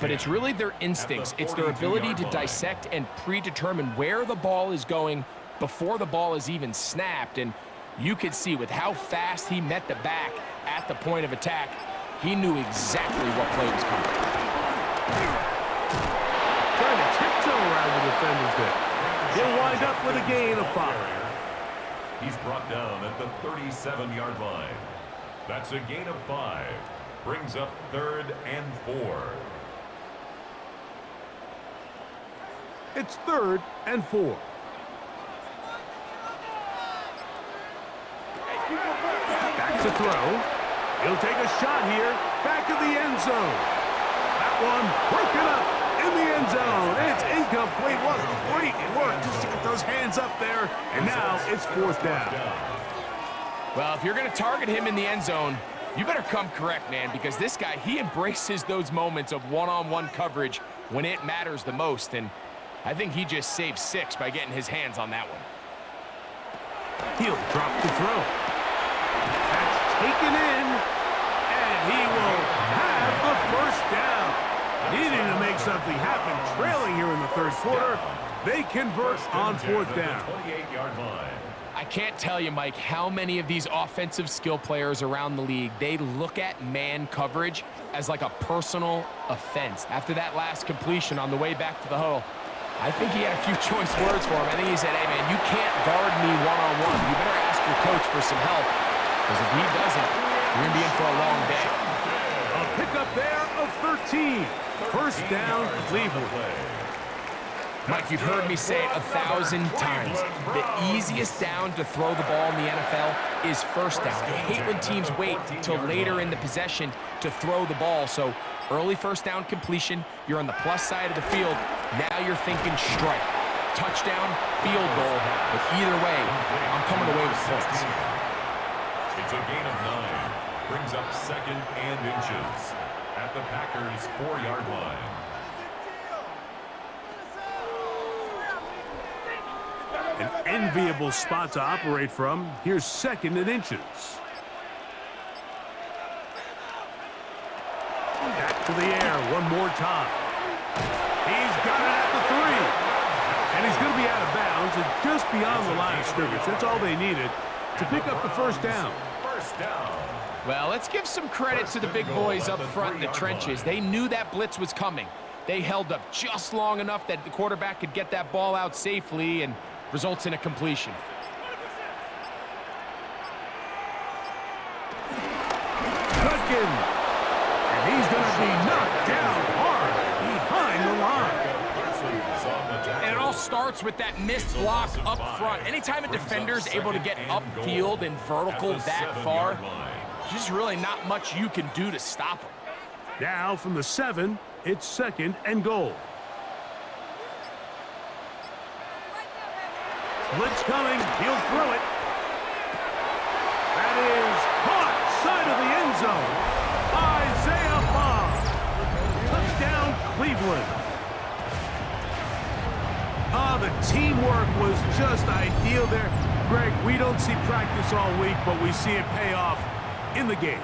But it's really their instincts. It's their ability to dissect and predetermine where the ball is going before the ball is even snapped. And you could see with how fast he met the back at the point of attack, he knew exactly what play was coming.
Trying to tiptoe around the defenders there. He'll wind up with a gain of 5.
He's brought down at the 37-yard line. That's a gain of 5. Brings up 3rd and 4.
It's 3rd and 4. Back to throw. He'll take a shot here. Back of the end zone. That one broken up in the end zone. It's incomplete. What great work just to get those hands up there. And now it's 4th down.
Well, if you're going to target him in the end zone, you better come correct, man, because this guy, he embraces those moments of one-on-one coverage when it matters the most, and I think he just saved 6 by getting his hands on that one.
He'll drop the throw. That's taken in, and he will have the first down. Needing to make something happen, trailing here in the third quarter. They convert on fourth down.
28-yard line.
I can't tell you, Mike, how many of these offensive skill players around the league, they look at man coverage as like a personal offense. After that last completion on the way back to the huddle, I think he had a few choice words for him. I think he said, hey, man, you can't guard me one-on-one. You better ask your coach for some help, because if he doesn't, you're going to be in for a long day.
A pickup there of 13. First down, Cleveland.
Mike, you've heard me say it 1,000 times. The easiest down to throw the ball in the NFL is first down. I hate when teams wait till later in the possession to throw the ball. So early first down completion, you're on the plus side of the field. Now you're thinking strike, touchdown, field goal. But either way, I'm coming away with points.
It's a gain of 9. Brings up 2nd and inches at the Packers' 4-yard line.
An enviable spot to operate from. Here's 2nd and inches. Back to the air one more time. He's got it at the 3. And he's going to be out of bounds and just beyond the line of scrimmage. That's all they needed to pick up the first down.
First down.
Well, let's give some credit to the big boys up front in the trenches. They knew that blitz was coming. They held up just long enough that the quarterback could get that ball out safely, and results in a completion.
Cutkin. And he's going to be knocked down hard behind the line.
And it all starts with that missed block up front. Anytime a defender's able to get upfield and vertical that far, there's just really not much you can do to stop him.
Now from the 7, it's 2nd and goal. Blitz coming, he'll throw it. That is caught, side of the end zone. Isaiah Bond. Touchdown, Cleveland. The teamwork was just ideal there. Greg, we don't see practice all week, but we see it pay off in the game.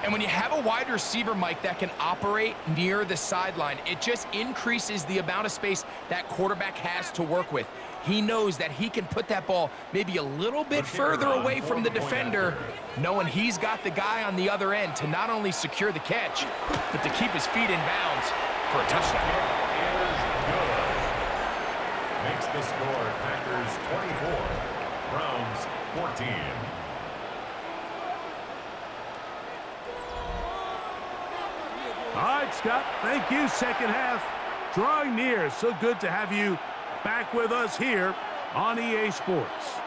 And when you have a wide receiver, Mike, that can operate near the sideline, it just increases the amount of space that quarterback has to work with. He knows that he can put that ball maybe a little bit further away from the defender, knowing he's got the guy on the other end to not only secure the catch, but to keep his feet in bounds for a touchdown.
Makes the score Packers 24, Browns 14.
All right, Scott, thank you. Second half drawing near. So good to have you back with us here on EA Sports.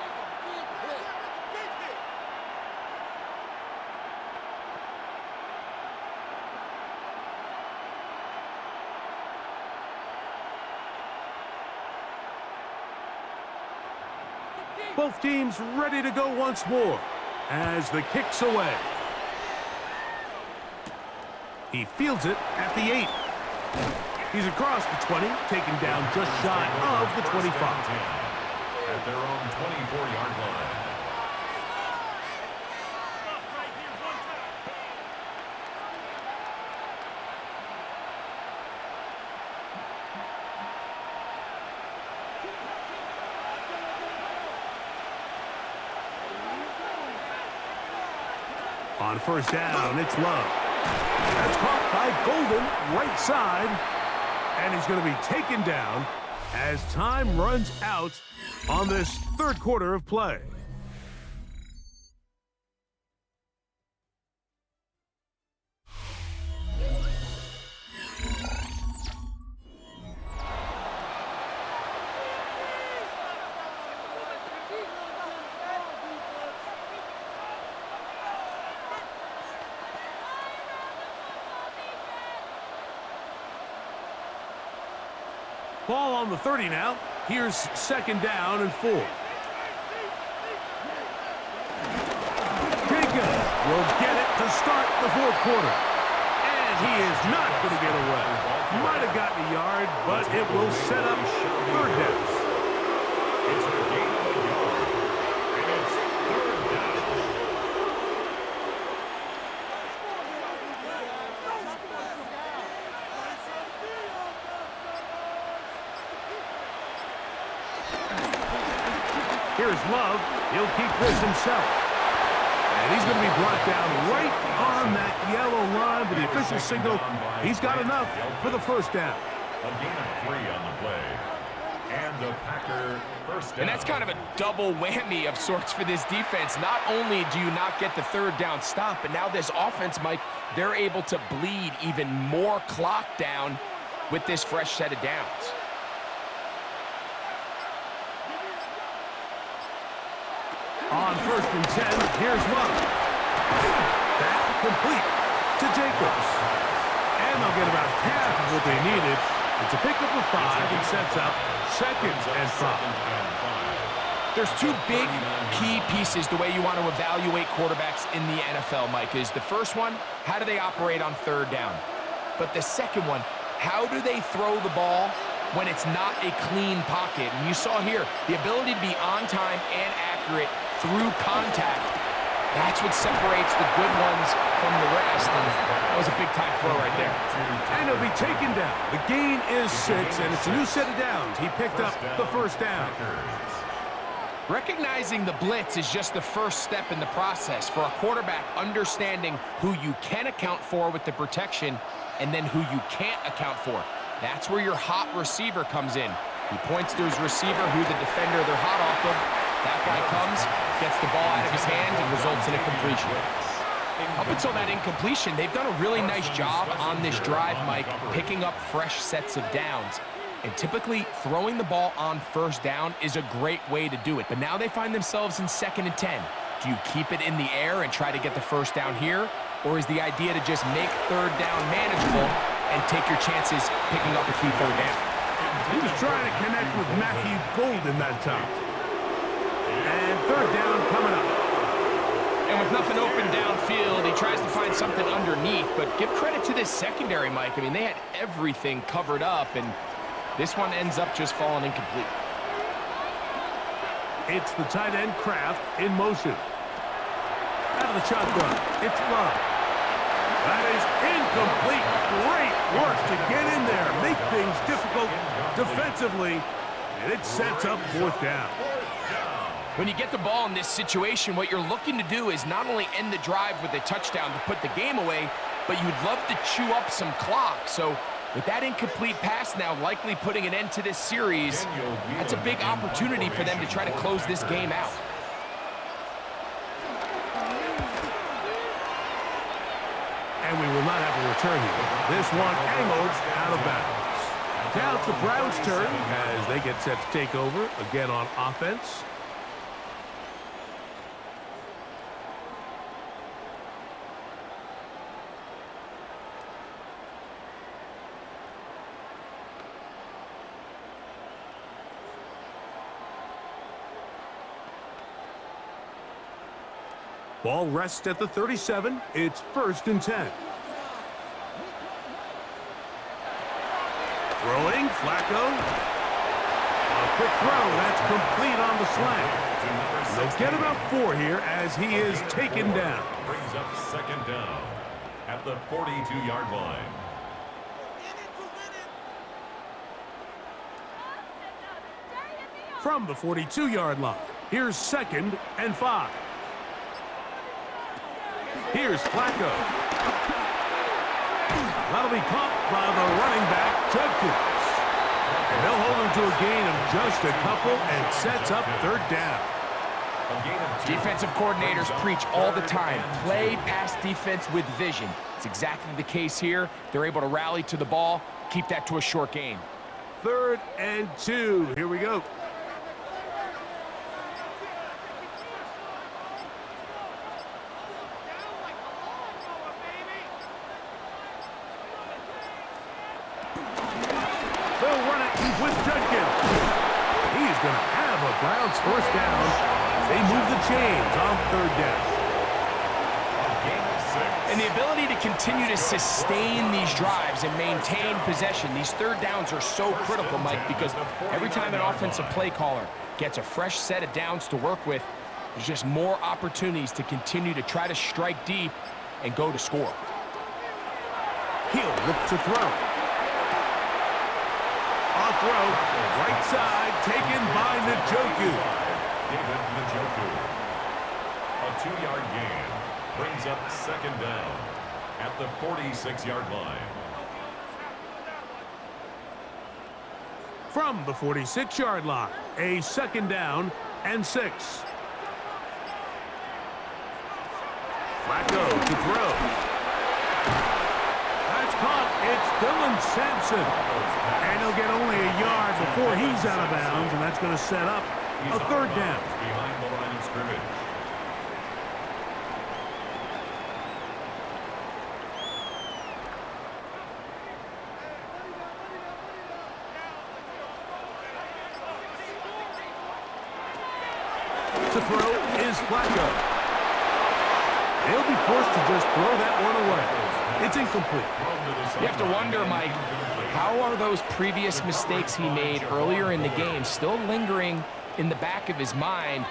Both teams ready to go once more as the kick's away. He fields it at the 8. He's across the 20, taken down just shy of the 25.
At their own 24-yard line.
On first down, it's Love. That's caught by Golden, right side. And he's going to be taken down as time runs out on this third quarter of play. Ball on the 30 now. Here's second down and 4. Jacob will get it to start the fourth quarter. And He is not going to get away. Might have gotten a yard, but it will set up third down.
It's a gain of a yard, and it's third down.
Here's Love. He'll keep this himself. And he's going to be brought down right on that yellow line, but the official signal, he's got enough for the first down.
A gain of 3 on the play. And the Packer first down.
And that's kind of a double whammy of sorts for this defense. Not only do you not get the third down stop, but now this offense, Mike, they're able to bleed even more clock down with this fresh set of downs.
On 1st and 10, here's Love. That complete to Jacobs. And they'll get about half of what they needed. It's a pickup of 5 and sets up 2nd and 5.
There's 2 big key pieces the way you want to evaluate quarterbacks in the NFL, Mike, is the first one, how do they operate on third down? But the second one, how do they throw the ball when it's not a clean pocket? And you saw here, the ability to be on time and accurate through contact. That's what separates the good ones from the rest, and that was a big-time throw right there.
And he'll be taken down. The gain is 6, and it's a new set of downs. He picked up the first down.
Recognizing the blitz is just the first step in the process for a quarterback understanding who you can account for with the protection and then who you can't account for. That's where your hot receiver comes in. He points to his receiver, who the defender they're hot off of. That guy comes, gets the ball out of his hand, and results in a completion. Up until that incompletion, they've done a really nice job on this drive, Mike, picking up fresh sets of downs. And typically, throwing the ball on first down is a great way to do it. But now they find themselves in 2nd and 10. Do you keep it in the air and try to get the first down here? Or is the idea to just make third down manageable and take your chances picking up a key third down?
He was trying to connect with Matthew Golden that time. And third down coming up.
And with nothing open downfield, he tries to find something underneath. But give credit to this secondary, Mike. I mean, they had everything covered up, and this one ends up just falling incomplete.
It's the tight end Kraft in motion. Out of the shotgun, it's Love. That is incomplete. Great work to get in there, make things difficult defensively, and it sets up 4th down.
When you get the ball in this situation, what you're looking to do is not only end the drive with a touchdown to put the game away, but you'd love to chew up some clock. So with that incomplete pass now likely putting an end to this series, that's a big opportunity for them to try to close this game out.
And we will not have a return here. This one angled out of bounds. Now it's the Browns' turn as they get set to take over again on offense. Ball rests at the 37. It's 1st and 10. Throwing, Flacco. A quick throw, that's complete on the slant. They'll get about 4 here as he is taken down.
Brings up 2nd down at the 42-yard line.
From the 42-yard line, here's 2nd and 5. Here's Flacco. That'll be caught by the running back, Judkins. And they'll hold him to a gain of just a couple and sets up 3rd down.
Defensive coordinators preach all the time, play pass defense with vision. It's exactly the case here. They're able to rally to the ball, keep that to a short gain.
3rd and 2. Here we go. They'll run it with Judkins. He's going to have a Browns first down. They move the chains on 3rd down.
And the ability to continue to sustain these drives and maintain possession, these third downs are so critical, Mike, because every time an offensive play caller gets a fresh set of downs to work with, there's just more opportunities to continue to try to strike deep and go to score.
He'll look to throw. Off throw, right side, taken by Njoku.
David Njoku. A 2-yard gain brings up second down at the 46-yard line.
From the 46-yard line, a second down and 6. Flacco to throw. That's caught. It's Dylan Sampson. And he'll get only a yard before he's out of bounds, and that's going to set up a third down.
Behind the line of scrimmage.
To throw is Flacco. He'll be forced to just throw that one away. It's incomplete.
You have to wonder, Mike, how are those previous mistakes he made earlier in the game still lingering in the back of his mind?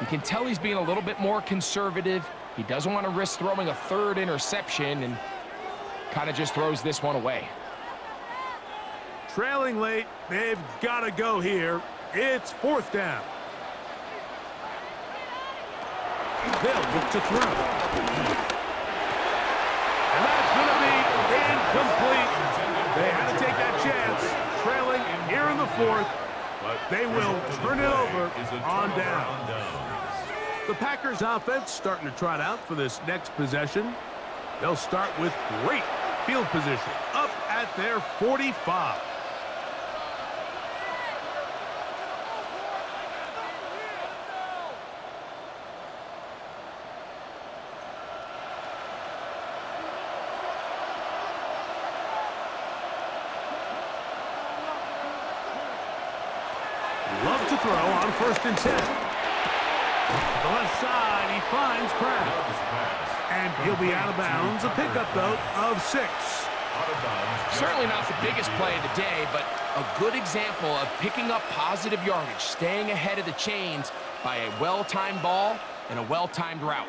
You can tell he's being a little bit more conservative. He doesn't want to risk throwing a third interception and kind of just throws this one away.
Trailing late, they've got to go here. It's fourth down. They'll look to throw. And that's going to be incomplete. They had to take that chance. Trailing here in the fourth, but they will turn it over on down. The Packers offense starting to trot out for this next possession. They'll start with great field position up at their 45. Love to throw on 1st and 10. To the left side, he finds Kraft. And he'll be out of bounds. A pickup, though, of 6.
Certainly not the biggest play of the day, but a good example of picking up positive yardage, staying ahead of the chains by a well-timed ball and a well-timed route.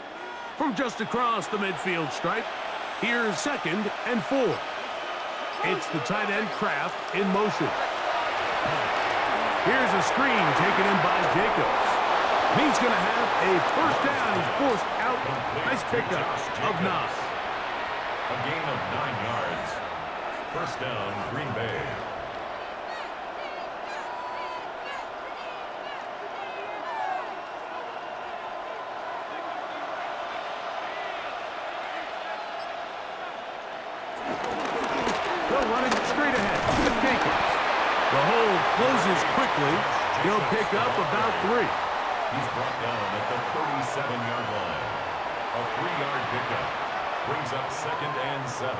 From just across the midfield stripe, here's 2nd and 4. It's the tight end Kraft in motion. Here's a screen taken in by Jacobs. He's going to have a first down. He's forced out. Nice pickup of 9.
A gain of 9 yards. First down, Green Bay.
They're running straight ahead with Jacobs. The hole closes quickly. He'll pick up about 3.
He's brought down at the 37-yard line. A 3-yard pickup brings up 2nd and 7.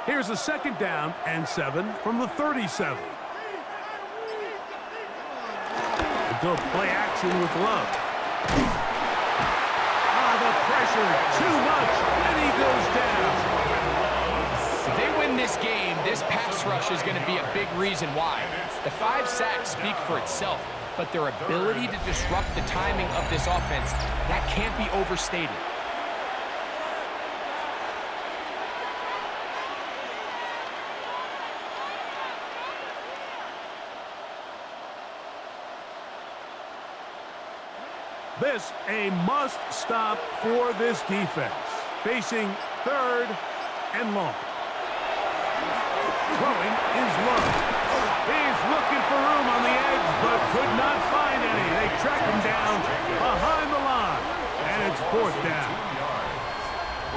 Here's a 2nd down and 7 from the 37. They'll play action with Love. The pressure, too much, and he goes down.
If they win this game, this pass rush is going to be a big reason why. The 5 sacks speak for itself, but their ability to disrupt the timing of this offense, that can't be overstated.
This a must-stop for this defense. Facing 3rd and long. Throwing is Love. He's looking for room on the edge, but could not find any. They track him down behind the line, and it's 4th down.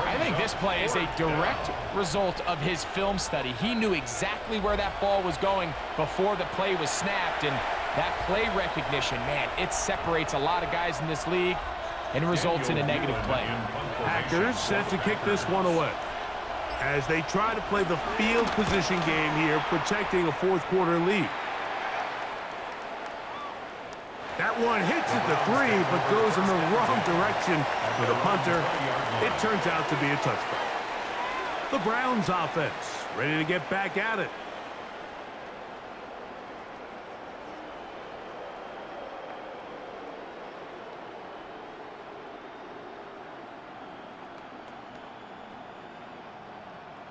I think this play is a direct result of his film study. He knew exactly where that ball was going before the play was snapped, and that play recognition, man, it separates a lot of guys in this league and results in a negative play.
Packers set to kick this one away as they try to play the field position game here, protecting a 4th quarter lead. That one hits at the 3, but goes in the wrong direction for the punter. It turns out to be a touchback. The Browns offense ready to get back at it.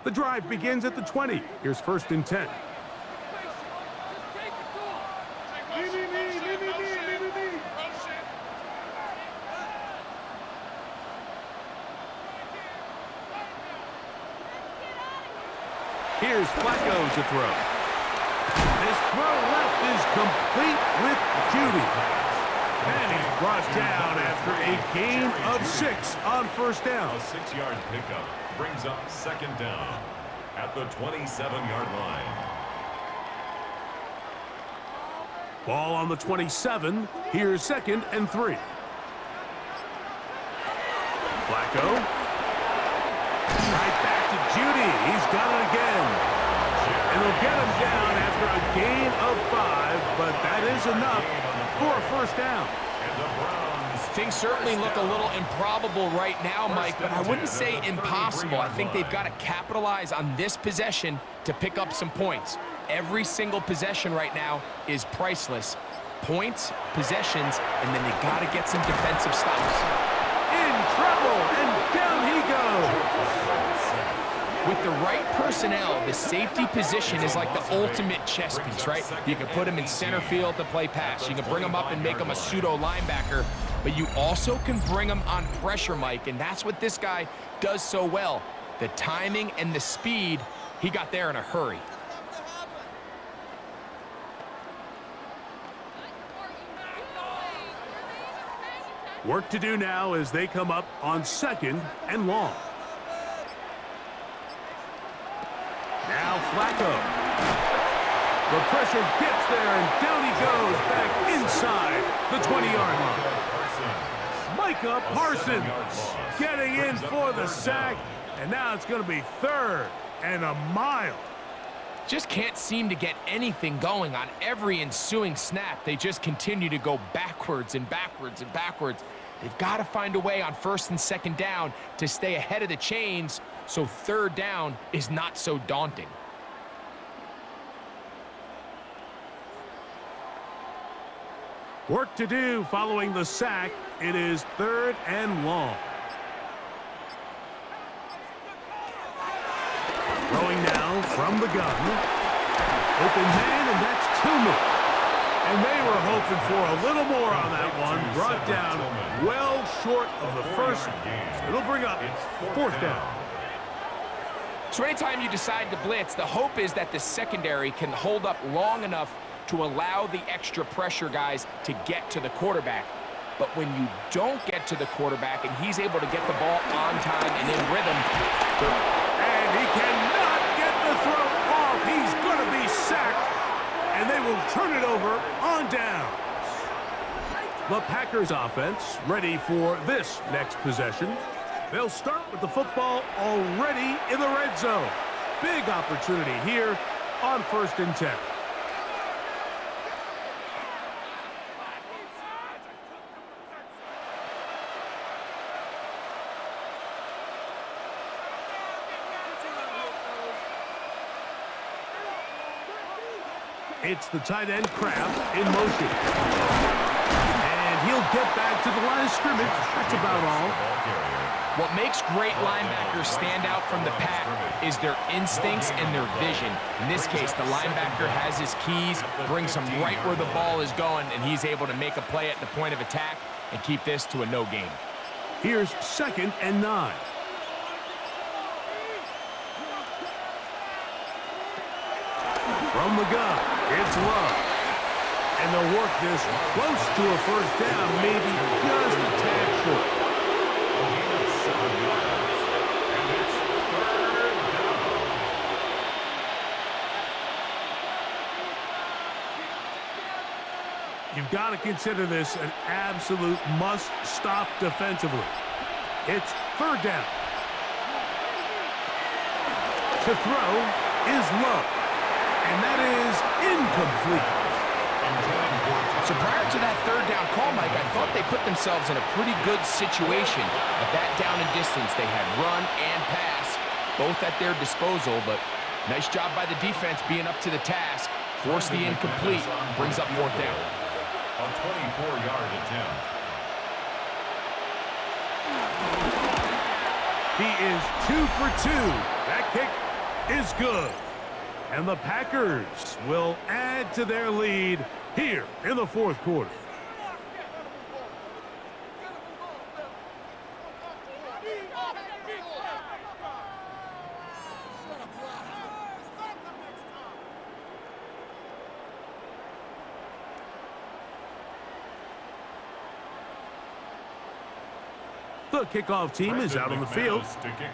The drive begins at the 20. Here's 1st and 10. Here's Flacco to throw. His throw left is complete with Judy. And he's brought down after a gain of 6 on 1st down.
A 6-yard pickup brings up 2nd down at the 27-yard line.
Ball on the 27. Here's 2nd and 3. Flacco. Right back to Judy. He's got it again. And he'll get him down after a gain of 5, but that is enough for a 1st down.
And the Browns.
Things certainly look a little improbable right now, Mike, but I wouldn't say impossible. I think they've got to capitalize on this possession to pick up some points. Every single possession right now is priceless. Points, possessions, and then they got to get some defensive stops.
In trouble, and down he goes.
With the right personnel, the safety position is like the ultimate chess piece, right? You can put him in center field to play pass. You can bring him up and make him a pseudo linebacker, but you also can bring him on pressure, Mike, and that's what this guy does so well. The timing and the speed, he got there in a hurry.
Work to do now as they come up on 2nd and long. Now Flacco. The pressure gets there, and down he goes back inside the 20-yard line. Micah Parsons getting in for the sack, and now it's going to be 3rd and a mile.
Just can't seem to get anything going on every ensuing snap. They just continue to go backwards and backwards and backwards. They've got to find a way on 1st and 2nd down to stay ahead of the chains so 3rd down is not so daunting.
Work to do following the sack. It is 3rd and long. Throwing now from the gun. Open man, and that's Tillman. And they were hoping for a little more on that one. Brought down well short of the 1st. It'll bring up 4th down.
So anytime you decide to blitz, the hope is that the secondary can hold up long enough to allow the extra pressure guys to get to the quarterback. But when you don't get to the quarterback and he's able to get the ball on time and in rhythm,
and he cannot get the throw off. He's going to be sacked, and they will turn it over on downs. The Packers offense ready for this next possession. They'll start with the football already in the red zone. Big opportunity here on 1st and 10. It's the tight end Kraft in motion. And he'll get back to the line of scrimmage. That's about all.
what makes great linebackers stand out from the pack is their instincts and their vision. In this case, the linebacker has his keys, brings him right where the ball is going, and he's able to make a play at the point of attack and keep this to a no gain.
Here's 2nd and 9. From the gun, it's Love. And they'll work this close to a first down, maybe just a tad short. You've got to consider this an absolute must-stop defensively. It's 3rd down. To throw is Love. And that is incomplete.
So prior to that 3rd down showdown call, Mike, I thought they put themselves in a pretty good situation. At that down and distance, they had run and pass, both at their disposal, but nice job by the defense being up to the task. Force the incomplete, brings up 4th down.
A 24-yard attempt.
He is 2 for 2. That kick is good. And the Packers will add to their lead here in the 4th quarter. The kickoff team is out on the field,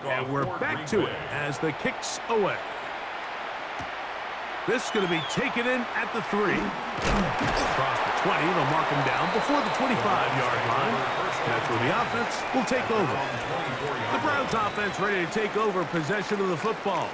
and we're back to it as the kick's away. This is going to be taken in at the 3. Across the 20, they'll mark him down before the 25-yard line. That's where the offense will take over. The Browns offense ready to take over possession of the football.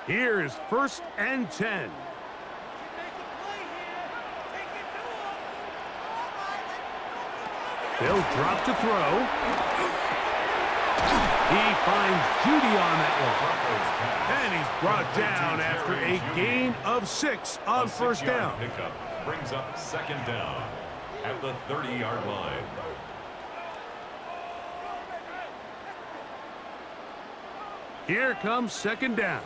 Here's 1st and 10. They'll drop to throw. He finds Judy on that one. And he's brought down after a gain of 6 on 1st down.
Pickup brings up 2nd down at the 30-yard line.
Here comes 2nd down.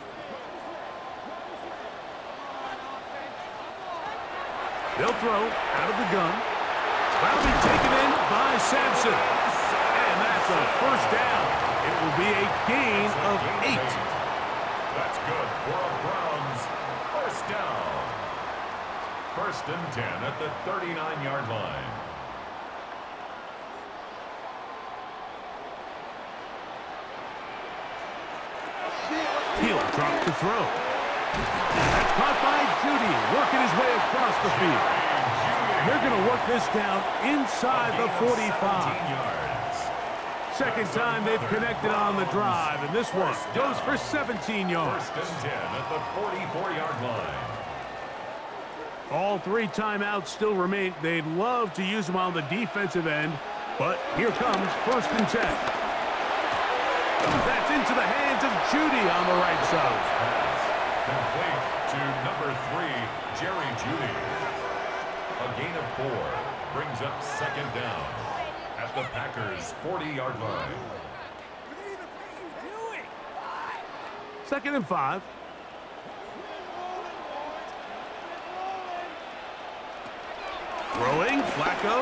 They'll throw out of the gun. That'll be taken in by Sampson. And that's a 1st down. It will be a gain of 8.
That's good for a Browns 1st down. 1st and 10 at the 39-yard line.
He'll drop to throw. That's caught by Judy, working his way across the field. And they're going to work this down inside the 45. 2nd time they've connected on the drive, and this one goes for 17 yards.
1st and 10 at the 44-yard line.
All 3 timeouts still remain. They'd love to use them on the defensive end, but here comes 1st and 10. That's into the hands of Judy on the right side.
Complete to number 3, Jerry Judy. A gain of 4 brings up 2nd down at the Packers' 40-yard line.
2nd and 5. Throwing, Flacco.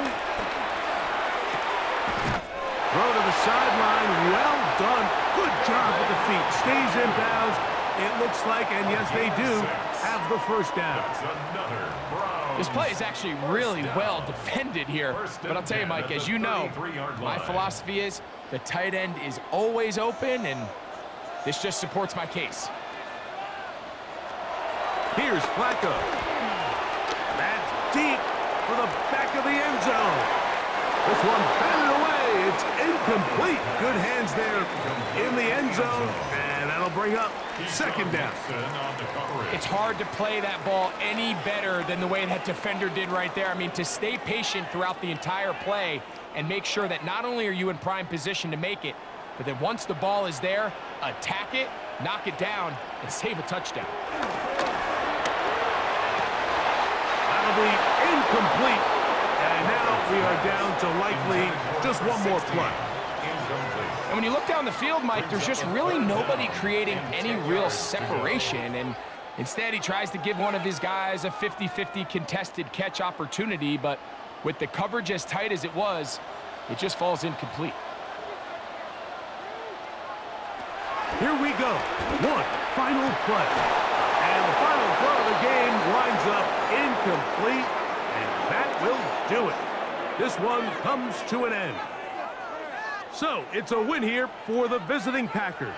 Throw to the sideline, well done. Good job with the feet, stays in bounds. It looks like, and yes, they do, have the 1st down.
That's another Browns.
This play is actually really well defended here. But I'll tell you, Mike, as you know, my philosophy is the tight end is always open, and this just supports my case.
Here's Flacco. That's deep for the back of the end zone. This one batted away. It's incomplete. Good hands there in the end zone, and that'll bring up 2nd down.
It's hard to play that ball any better than the way that defender did right there. I mean, to stay patient throughout the entire play and make sure that not only are you in prime position to make it, but then once the ball is there, attack it, knock it down, and save a touchdown.
That'll be incomplete. And now we are down to likely just one more play.
And when you look down the field, Mike, there's just really nobody creating any real separation. And instead, he tries to give one of his guys a 50-50 contested catch opportunity. But with the coverage as tight as it was, it just falls incomplete.
Here we go. One final play. And the final throw of the game winds up incomplete. And that will do it. This one comes to an end. So, it's a win here for the visiting Packers.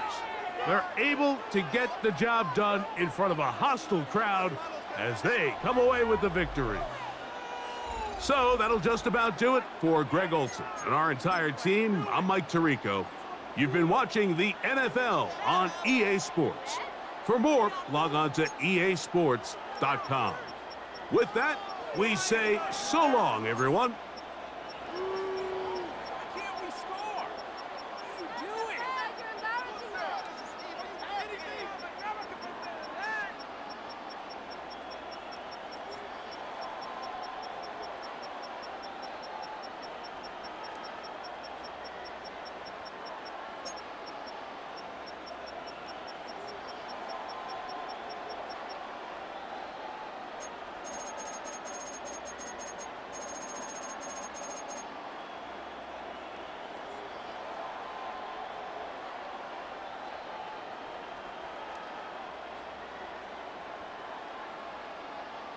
They're able to get the job done in front of a hostile crowd as they come away with the victory. So that'll just about do it for Greg Olson and our entire team. I'm Mike Tirico. You've been watching the NFL on EA Sports. For more, log on to easports.com. With that, we say so long, everyone.